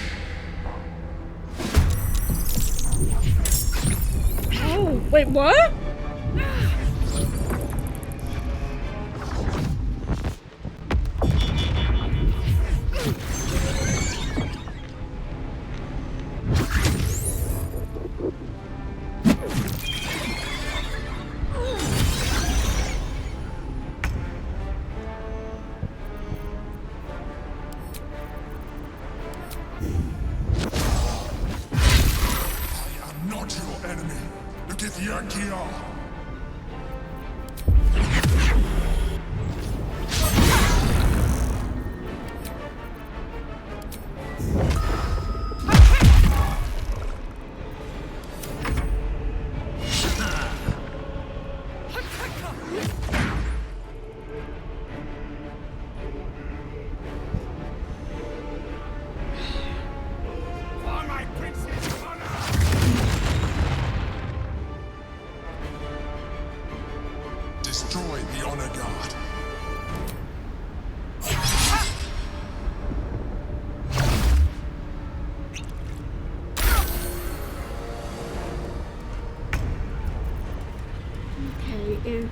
Oh, wait, what? Destroy the honor guard. Okay,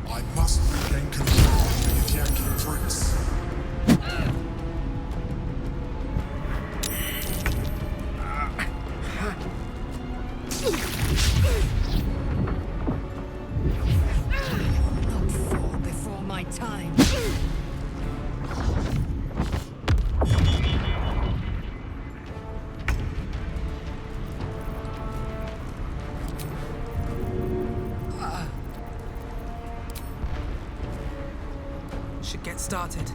I must regain control of the Yankee prince. Not fall before my time. Should get started.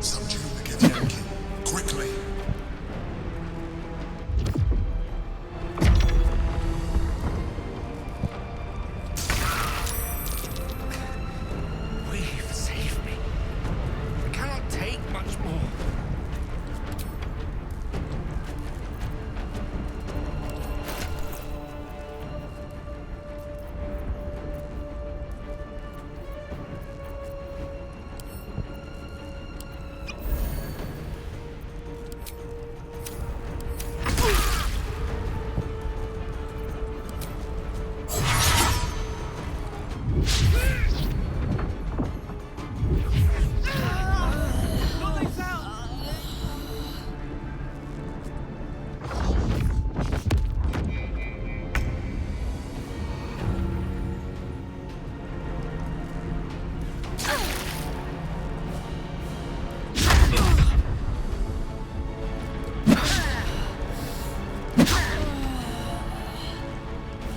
Subdue the Githyanki, quickly. We've saved me. I cannot take much more.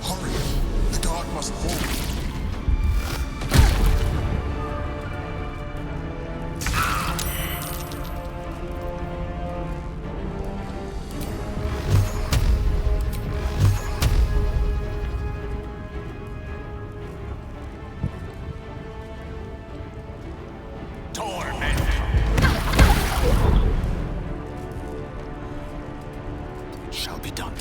Hurry! The guard must fall. Shall be done.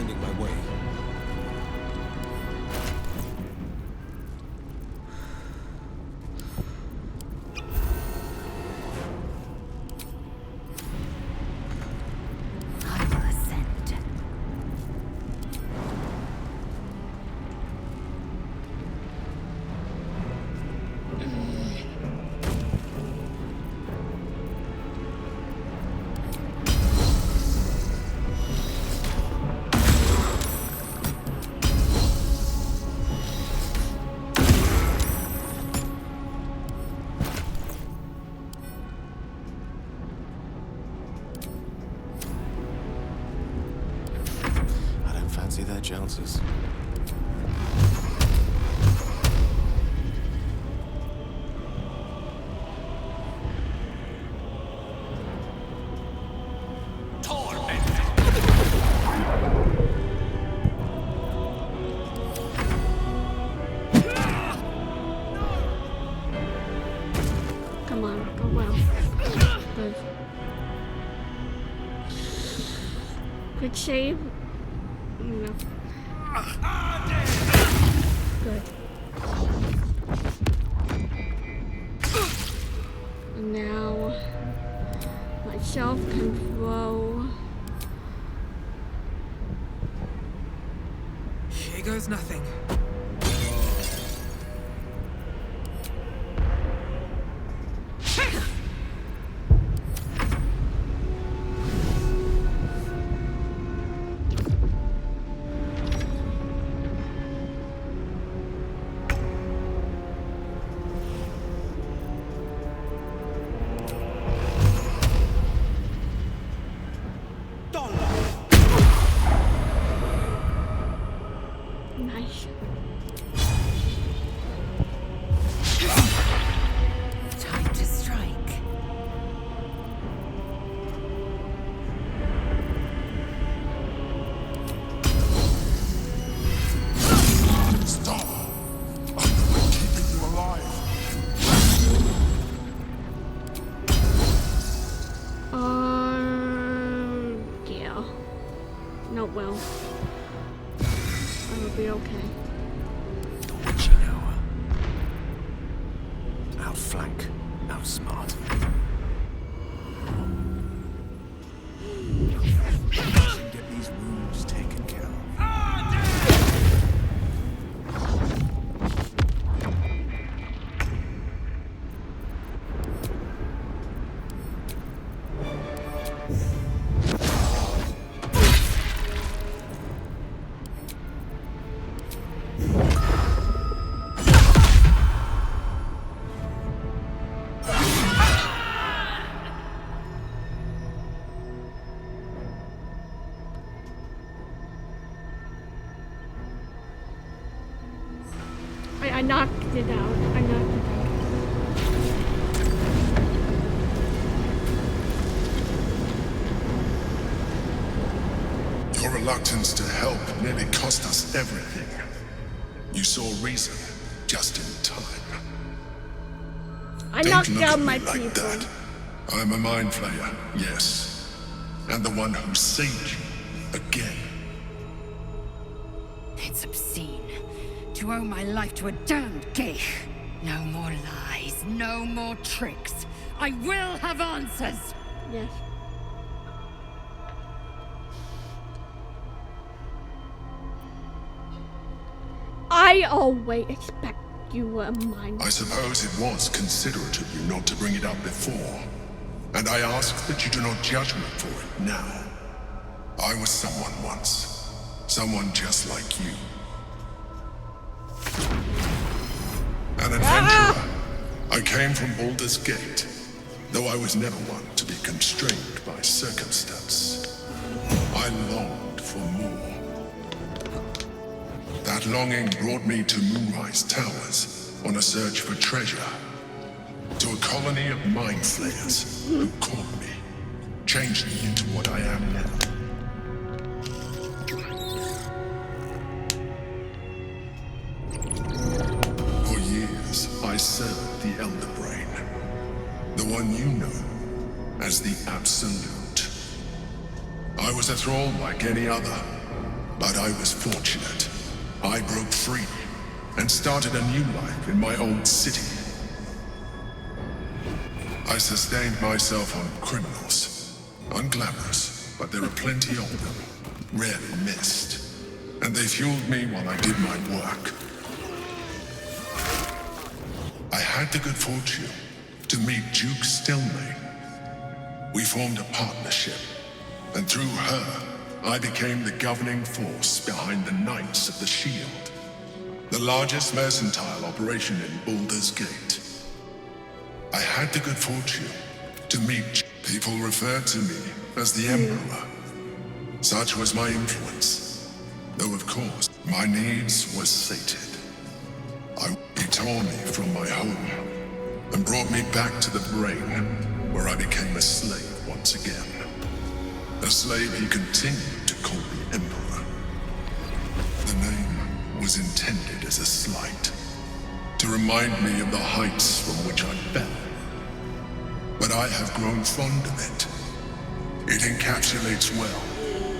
finding my way. I will ascend. I don't fancy their chances. Come on, go well. Good. Quick save. No. Good. And now my self-control. Here goes nothing. Nice. Time to strike. Stop! I'm keeping you alive. Yeah. No, well. I will be okay. Witching hour. Outflank, outsmart. Get these wounds taken care of. I knocked it out. I knocked it out. Your reluctance to help nearly cost us everything. You saw reason just in time. I Don't knocked look out at my me like people. that. I'm a mind flayer, yes. And the one who saved you again. It's obscene. To owe my life to a damned geich. No more lies, no more tricks. I will have answers! Yes. I always expect you were mine. I suppose it was considerate of you not to bring it up before. And I ask that you do not judge me for it now. I was someone once. Someone just like you. An adventurer. I came from Baldur's Gate, though I was never one to be constrained by circumstance. I longed for more. That longing brought me to Moonrise Towers on a search for treasure. To a colony of mind flayers who caught me, changed me into what I am now. For years, I served the Elder Brain, the one you know as the Absolute. I was a thrall like any other, But I was fortunate. I broke free and started a new life in my old city. I sustained myself on criminals. Unglamorous, but there are plenty of them. Rarely missed. And they fueled me while I did my work. I had the good fortune to meet Duke Stilmay. We formed a partnership, and through her, I became the governing force behind the Knights of the Shield, the largest mercantile operation in Baldur's Gate. I had the good fortune to meet. People referred to me as the Emperor. Such was my influence, though of course my needs were sated. He tore me from my home and brought me back to the Brain, where I became a slave once again. A slave he continued to call the Emperor. The name was intended as a slight, to remind me of the heights from which I fell. But I have grown fond of it. It encapsulates well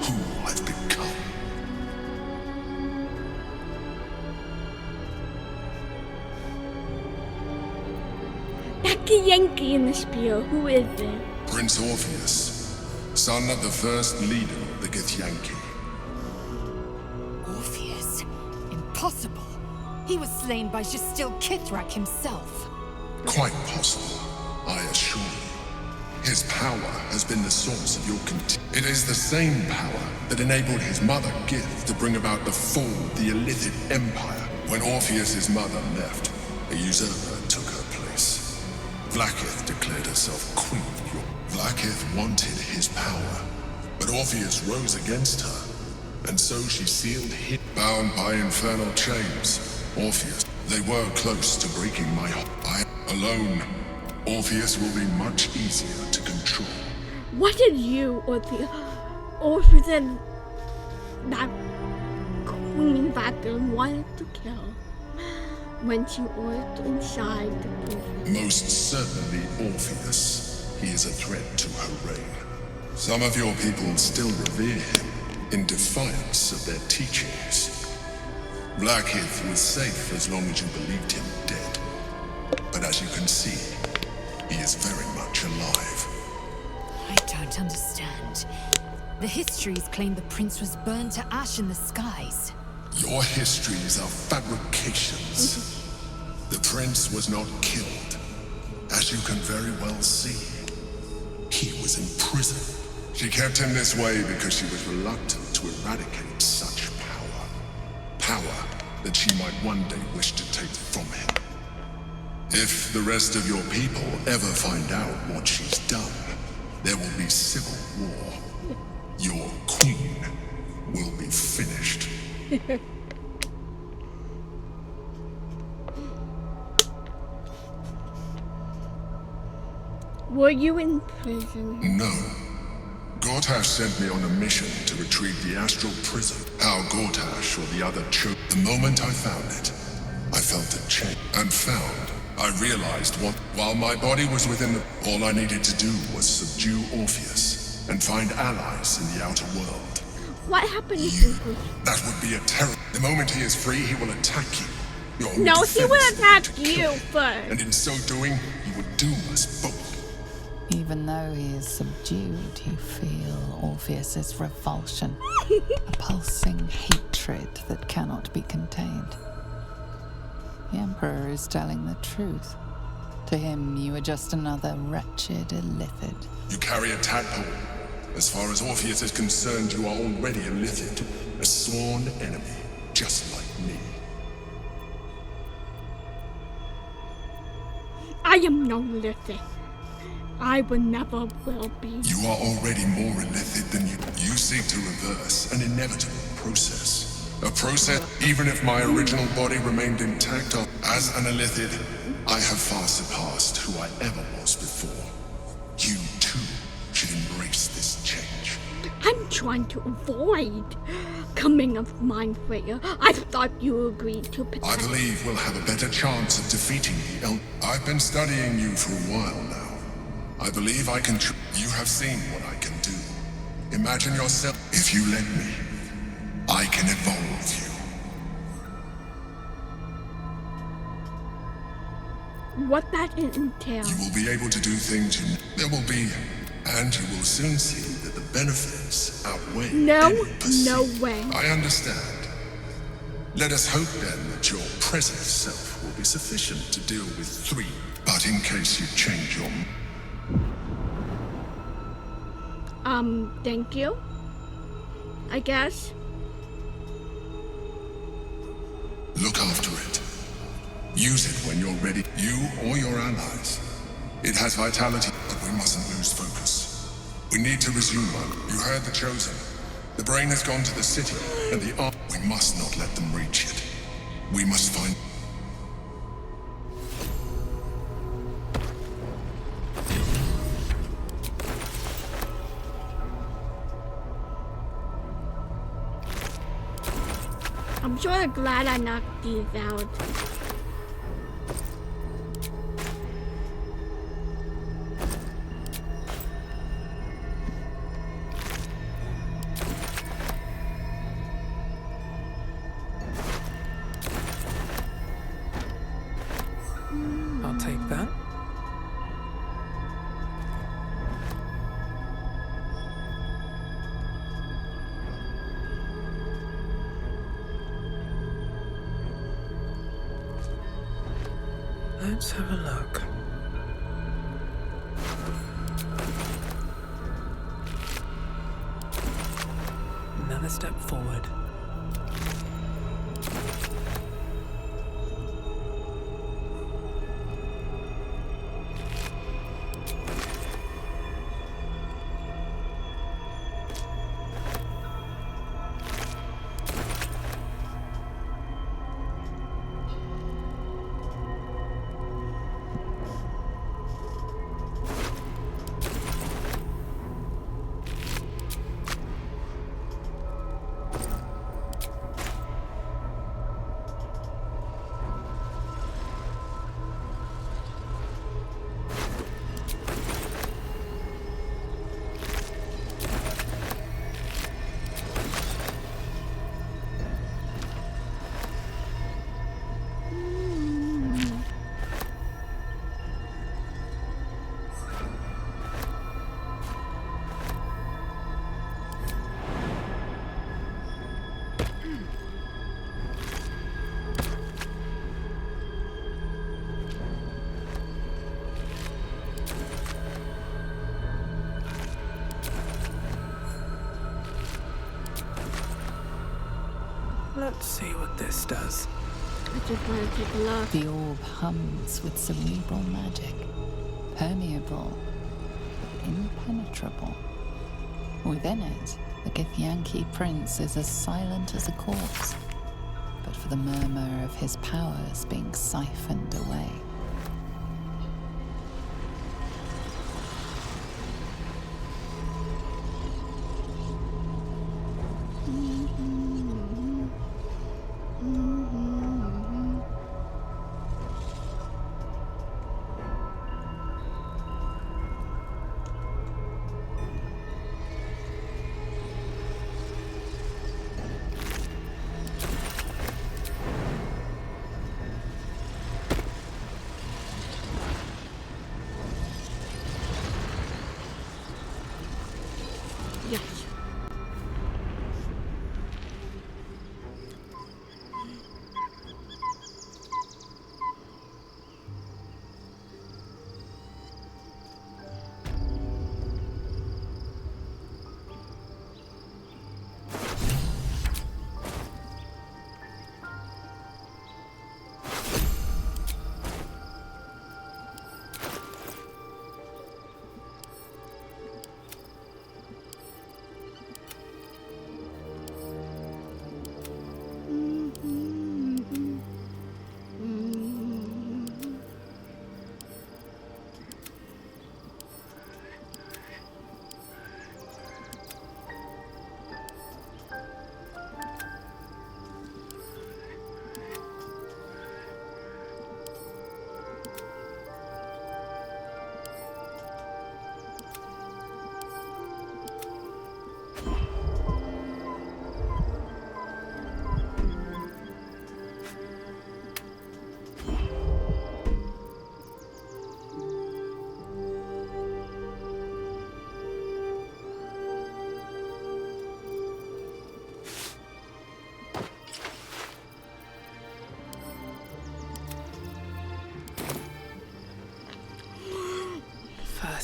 who I've become. That's a Yankee in the spiel. Who is it? Prince Orpheus, son of the first leader of the Githyanki. Orpheus? Impossible. He was slain by Justil Kithrak himself. Quite possible, I assure you. His power has been the source of your contempt. It is the same power that enabled his mother, Gith, to bring about the fall of the Illithid Empire. When Orpheus's mother left, a usurper took her place. Vlaakith declared herself queen of York. Vlaakith wanted his power, but Orpheus rose against her, and so she sealed him. Bound by infernal chains, Orpheus, they were close to breaking my heart. I, alone, Orpheus will be much easier to control. What did you or the that queen Baldur wanted to kill when she was inside the prison? Most certainly Orpheus. He is a threat to her reign. Some of your people still revere him in defiance of their teachings. Vlaakith was safe as long as you believed him dead. But as you can see, he is very much alive. I don't understand. The histories claim the prince was burned to ash in the skies. Your histories are fabrications. The prince was not killed. As you can very well see, he was in prison. She kept him this way because she was reluctant to eradicate such power. Power that she might one day wish to take from him. If the rest of your people ever find out what she's done, there will be civil war. Your queen will be finished. Were you in prison? No. Gortash sent me on a mission to retrieve the astral prism. How Gortash or the other chose. The moment I found it, I felt a change. And found, I realized what, while my body was within the... All I needed to do was subdue Orpheus and find allies in the outer world. What happened if you... That would be a terror. The moment he is free, he will attack you. Your No, he will attack you first. And in so doing, he would doom us both. Even though he is subdued, you feel Orpheus's revulsion, a pulsing hatred that cannot be contained. The Emperor is telling the truth. To him, you are just another wretched illithid. You carry a tadpole. As far as Orpheus is concerned, you are already illithid, a sworn enemy, just like me. I am no illithid. I will never will be. You are already more illithid than you. You seek to reverse an inevitable process. A process, even if my original body remained intact. As an illithid, I have far surpassed who I ever was before. You, too, should embrace this change. I'm trying to avoid coming of Mind Flayer. I thought you agreed to protect. I believe we'll have a better chance of defeating the Elder. I've been studying you for a while now. I believe I can. You have seen what I can do. Imagine yourself. If you let me, I can evolve you. What that entails. You will be able to do things there will be, and you will soon see that the benefits outweigh No, any perceived. no way. I understand. Let us hope then that your present self will be sufficient to deal with 3. But in case you change your thank you. I guess. Look after it. Use it when you're ready, you or your allies. It has vitality, but we mustn't lose focus. We need to resume one. You heard the Chosen. The brain has gone to the city, and the arm. We must not let them reach it. We must find. I'm sort of glad I knocked these out. I'll take that. Let's have a look. Another step forward. Let's see what this does. I just want to take a look. The orb hums with cerebral magic, permeable, but impenetrable. Within it, the Githyanki prince is as silent as a corpse, but for the murmur of his powers being siphoned away.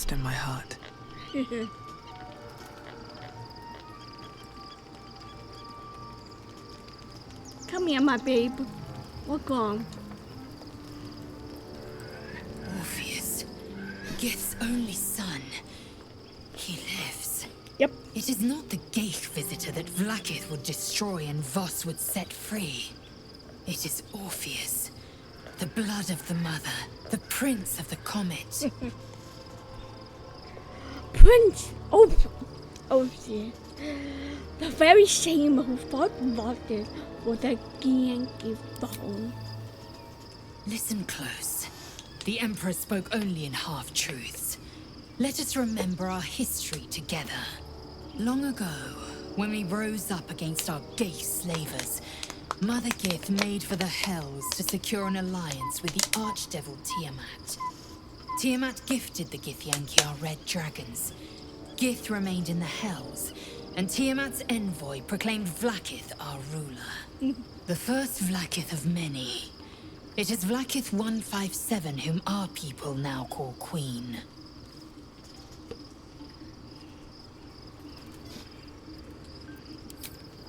rest in my heart. Come here, my babe. What's wrong? Orpheus, Gith's only son. He lives. Yep. It is not the Geich visitor that Vlaakith would destroy and Voss would set free. It is Orpheus, the blood of the mother, the prince of the comet. Prince! Oh, dear. The very same who fought Baldur was a Yankee phone. Listen close. The Emperor spoke only in half-truths. Let us remember our history together. Long ago, when we rose up against our Geich slavers, Mother Gith made for the Hells to secure an alliance with the Archdevil Tiamat. Tiamat gifted the Githyanki our red dragons. Gith remained in the Hells, and Tiamat's envoy proclaimed Vlaakith our ruler. The first Vlaakith of many. It is Vlaakith 157 whom our people now call Queen.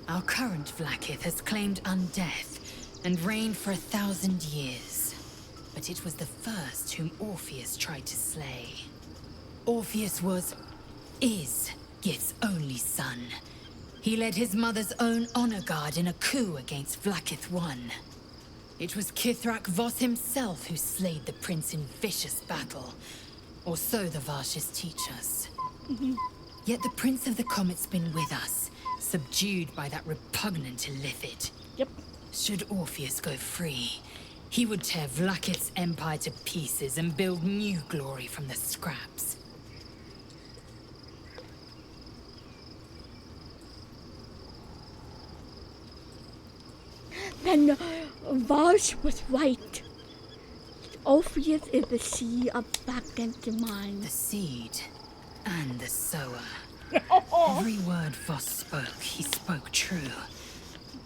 Our current Vlaakith has claimed undeath and reigned for 1,000 years. But it was the first whom Orpheus tried to slay. Orpheus is Gith's only son. He led his mother's own honor guard in a coup against Vlaakith I. It was Kithrak Voss himself who slayed the prince in vicious battle. Or so the Varshas teach us. Yet the Prince of the Comet's been with us, subdued by that repugnant illithid. Yep. Should Orpheus go free, he would tear Vlaakith's empire to pieces and build new glory from the scraps. Then Voss was right. Orpheus is the seed of Vlaakith's mind. The seed and the sower. Every word Voss spoke, he spoke true.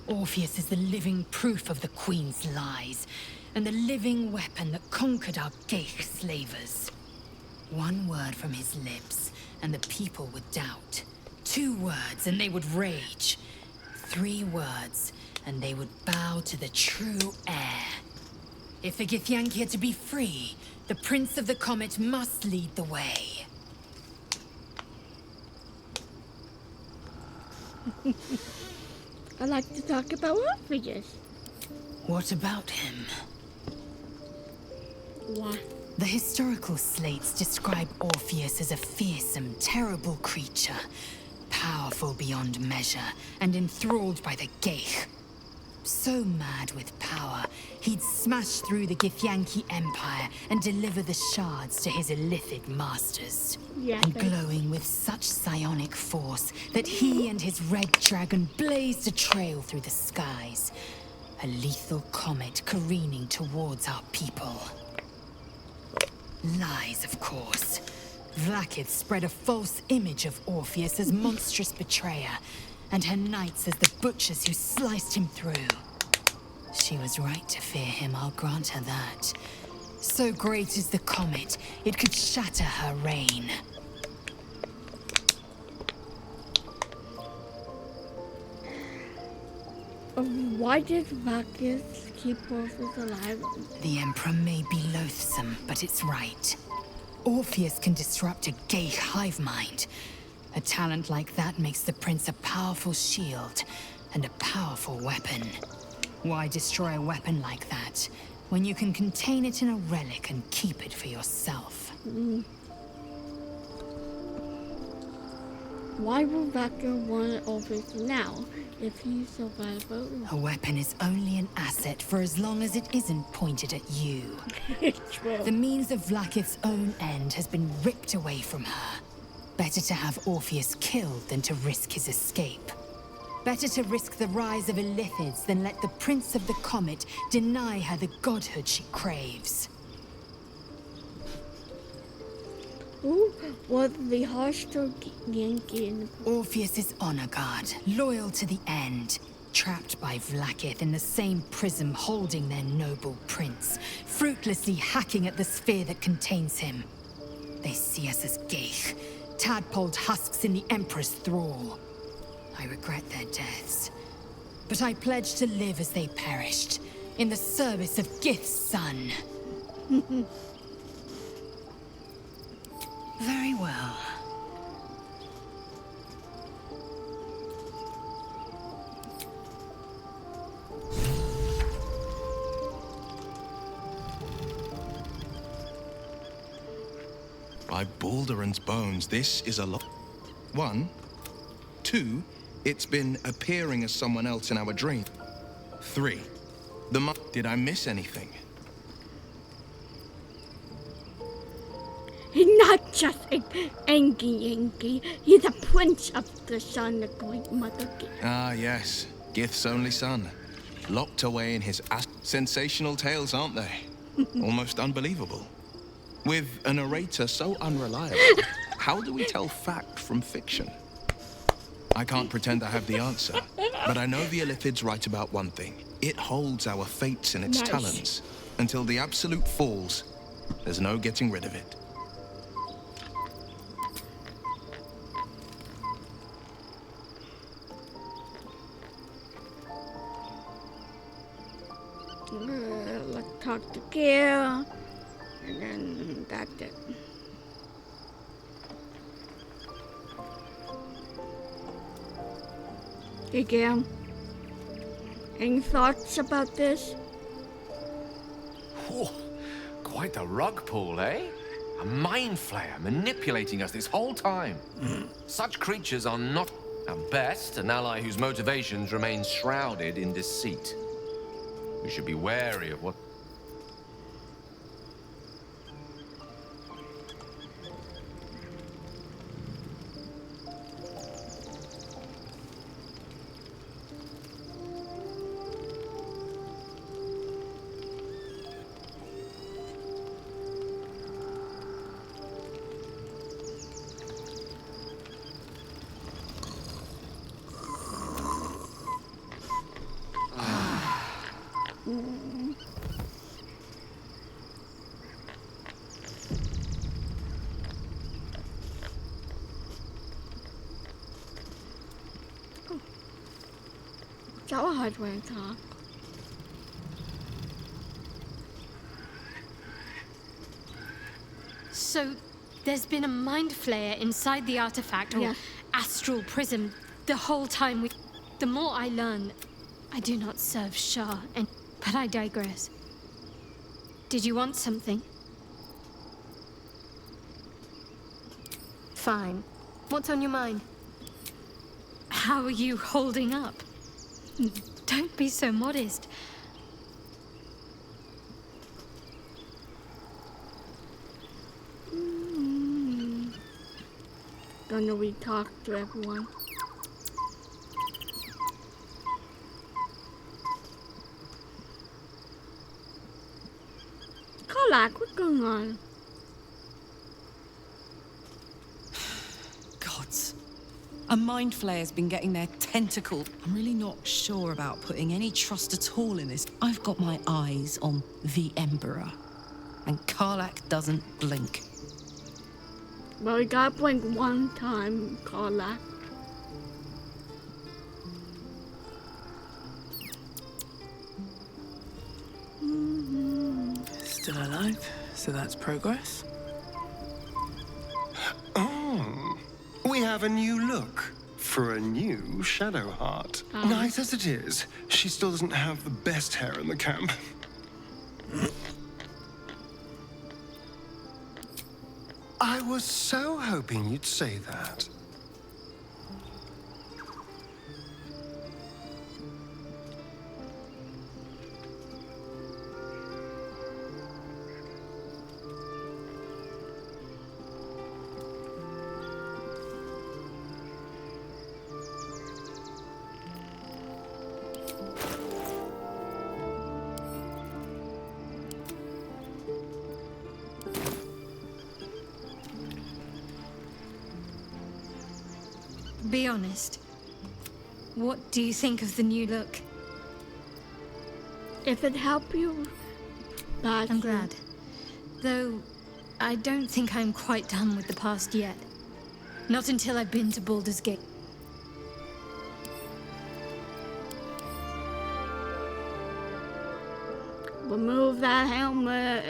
Orpheus is the living proof of the Queen's lies, and the living weapon that conquered our Geich slavers. One word from his lips, and the people would doubt. 2 words, and they would rage. 3 words, and they would bow to the true heir. If the Githyanki are to be free, the Prince of the Comet must lead the way. I like to talk about Orpheus. What about him? What? The historical slates describe Orpheus as a fearsome, terrible creature, powerful beyond measure, and enthralled by the Geich. So mad with power, he'd smash through the Githyanki Empire and deliver the shards to his illithid masters. And glowing with such psionic force that he and his red dragon blazed a trail through the skies. A lethal comet careening towards our people. Lies, of course. Vlaakith spread a false image of Orpheus as monstrous betrayer, and her knights as the butchers who sliced him through. She was right to fear him, I'll grant her that. So great is the comet, it could shatter her reign. Why did Vlaakith keep Orpheus alive? The Emperor may be loathsome, but it's right. Orpheus can disrupt a Geich hive mind. A talent like that makes the prince a powerful shield and a powerful weapon. Why destroy a weapon like that when you can contain it in a relic and keep it for yourself? Why would Vlaakith want Orpheus now if he survived? A weapon is only an asset for as long as it isn't pointed at you. The means of Vlaakith's own end has been ripped away from her. Better to have Orpheus killed than to risk his escape. Better to risk the rise of illithids than let the Prince of the Comet deny her the godhood she craves. Who was the hostile Yankee? Orpheus's honor guard, loyal to the end. Trapped by Vlaakith in the same prism holding their noble prince, fruitlessly hacking at the sphere that contains him. They see us as geich, tadpoled husks in the Emperor's thrall. I regret their deaths, but I pledge to live as they perished, in the service of Gith's son. Very well. By Balduran's bones, this is a lot. 1. 2. It's been appearing as someone else in our dream. 3. Did I miss anything? He's not just an angry Yankee. He's a prince of the son of Great Mother Gith. Ah, yes. Gith's only son. Locked away in his sensational tales, aren't they? Almost unbelievable. With a narrator so unreliable, how do we tell fact from fiction? I can't pretend I have the answer, but I know the Illithid's right about one thing. It holds our fates in its talons. Until the absolute falls, there's no getting rid of it. Let's talk to Gil, and then that's it. Hey, Gil. Any thoughts about this? Whew, quite a rug pull, eh? A mind flayer manipulating us this whole time. Such creatures are not, at best, an ally whose motivations remain shrouded in deceit. We should be wary of what... That was a hard way to talk. So, there's been a mind flayer inside the artifact, or astral prism, the whole time. The more I learn, I do not serve Shah, but I digress. Did you want something? Fine. What's on your mind? How are you holding up? Don't be so modest. Gonna re-talk to everyone. Karlach, what's going on? Gods. A mind flayer's been getting their tentacle. I'm really not sure about putting any trust at all in this. I've got my eyes on the Emperor. And Karlach doesn't blink. Well, we gotta blink one time, Karlach. Still alive, so that's progress. Oh, we have a new look for a new Shadow Heart. Nice as it is, she still doesn't have the best hair in the camp. I was so hoping you'd say that. Be honest. What do you think of the new look? If it helped you, I'm glad. Though, I don't think I'm quite done with the past yet. Not until I've been to Baldur's Gate. Remove that helmet.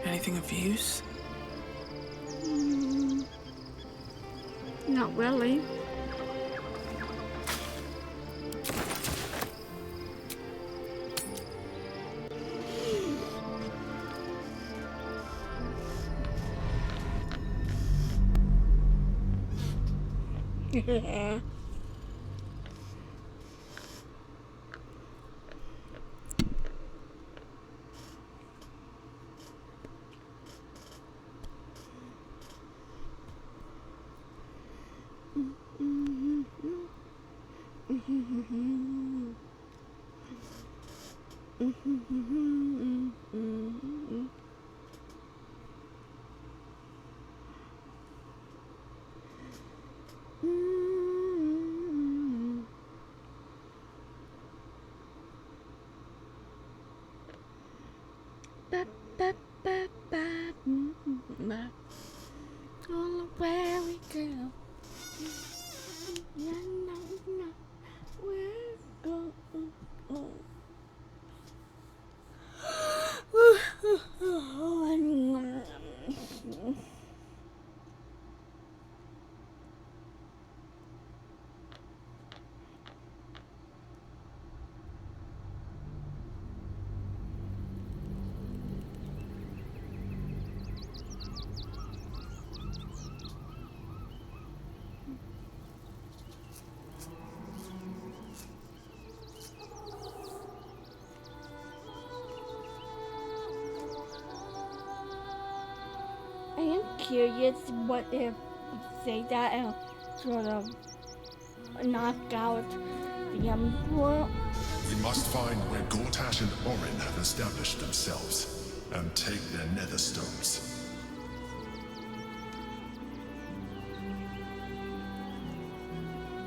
Anything of use? Not really. Yeah. All where we go. Where go? I am curious what if say that and sort of knock out the Emperor. We must find where Gortash and Orin have established themselves and take their nether stones.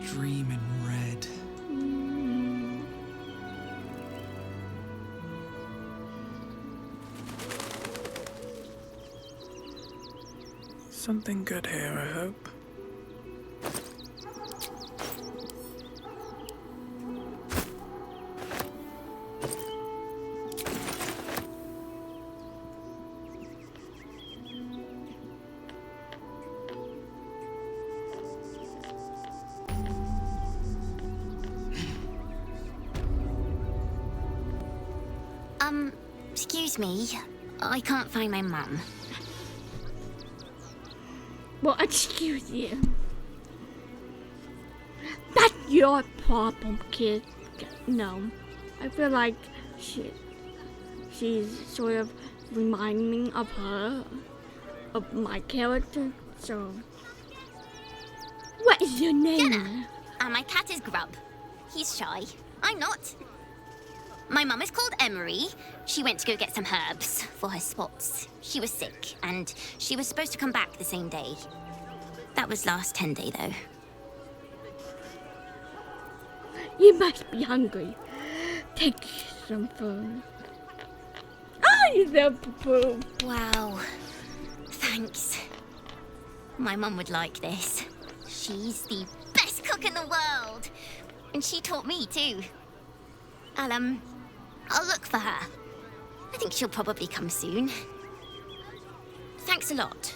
Dream in red. Something good here, I hope. Excuse me. I can't find my mum. Well, excuse you. That's your problem, kid. No. I feel like she's sort of reminding me of her, of my character, so. What is your name? Jenna. And my cat is Grub. He's shy. I'm not. My mum is called Emery. She went to go get some herbs for her spots. She was sick, and she was supposed to come back the same day. That was last 10 day, though. You must be hungry. Take some food. Oh, you love poo. Wow. Thanks. My mum would like this. She's the best cook in the world. And she taught me, too. I'll look for her. I think she'll probably come soon. Thanks a lot.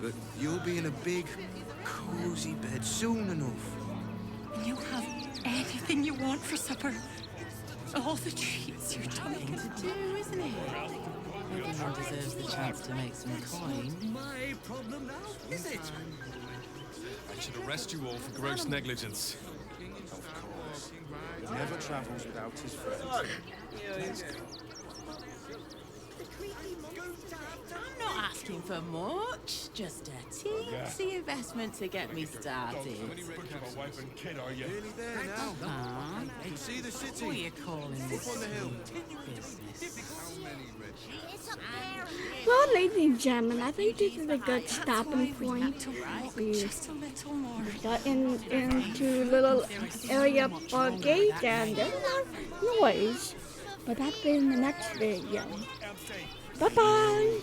But you'll be in a big, cozy bed soon enough. And you'll have anything you want for supper. All the treats your tummy can do, isn't it? Everyone deserves the chance to make some coin. My problem now, is it? I should arrest you all for gross negligence. Of course. He never travels without his friends. I'm not asking for much, just a teensy investment to get me started. Wife and kid, are you? Nearly there now. Huh? Can see the city. What are you calling this on the hill. business? How many It's up there. ladies and gentlemen, I think this is a good stopping point. We got into little area for gate and there's a lot of noise. But that's in the next video. Bye-bye.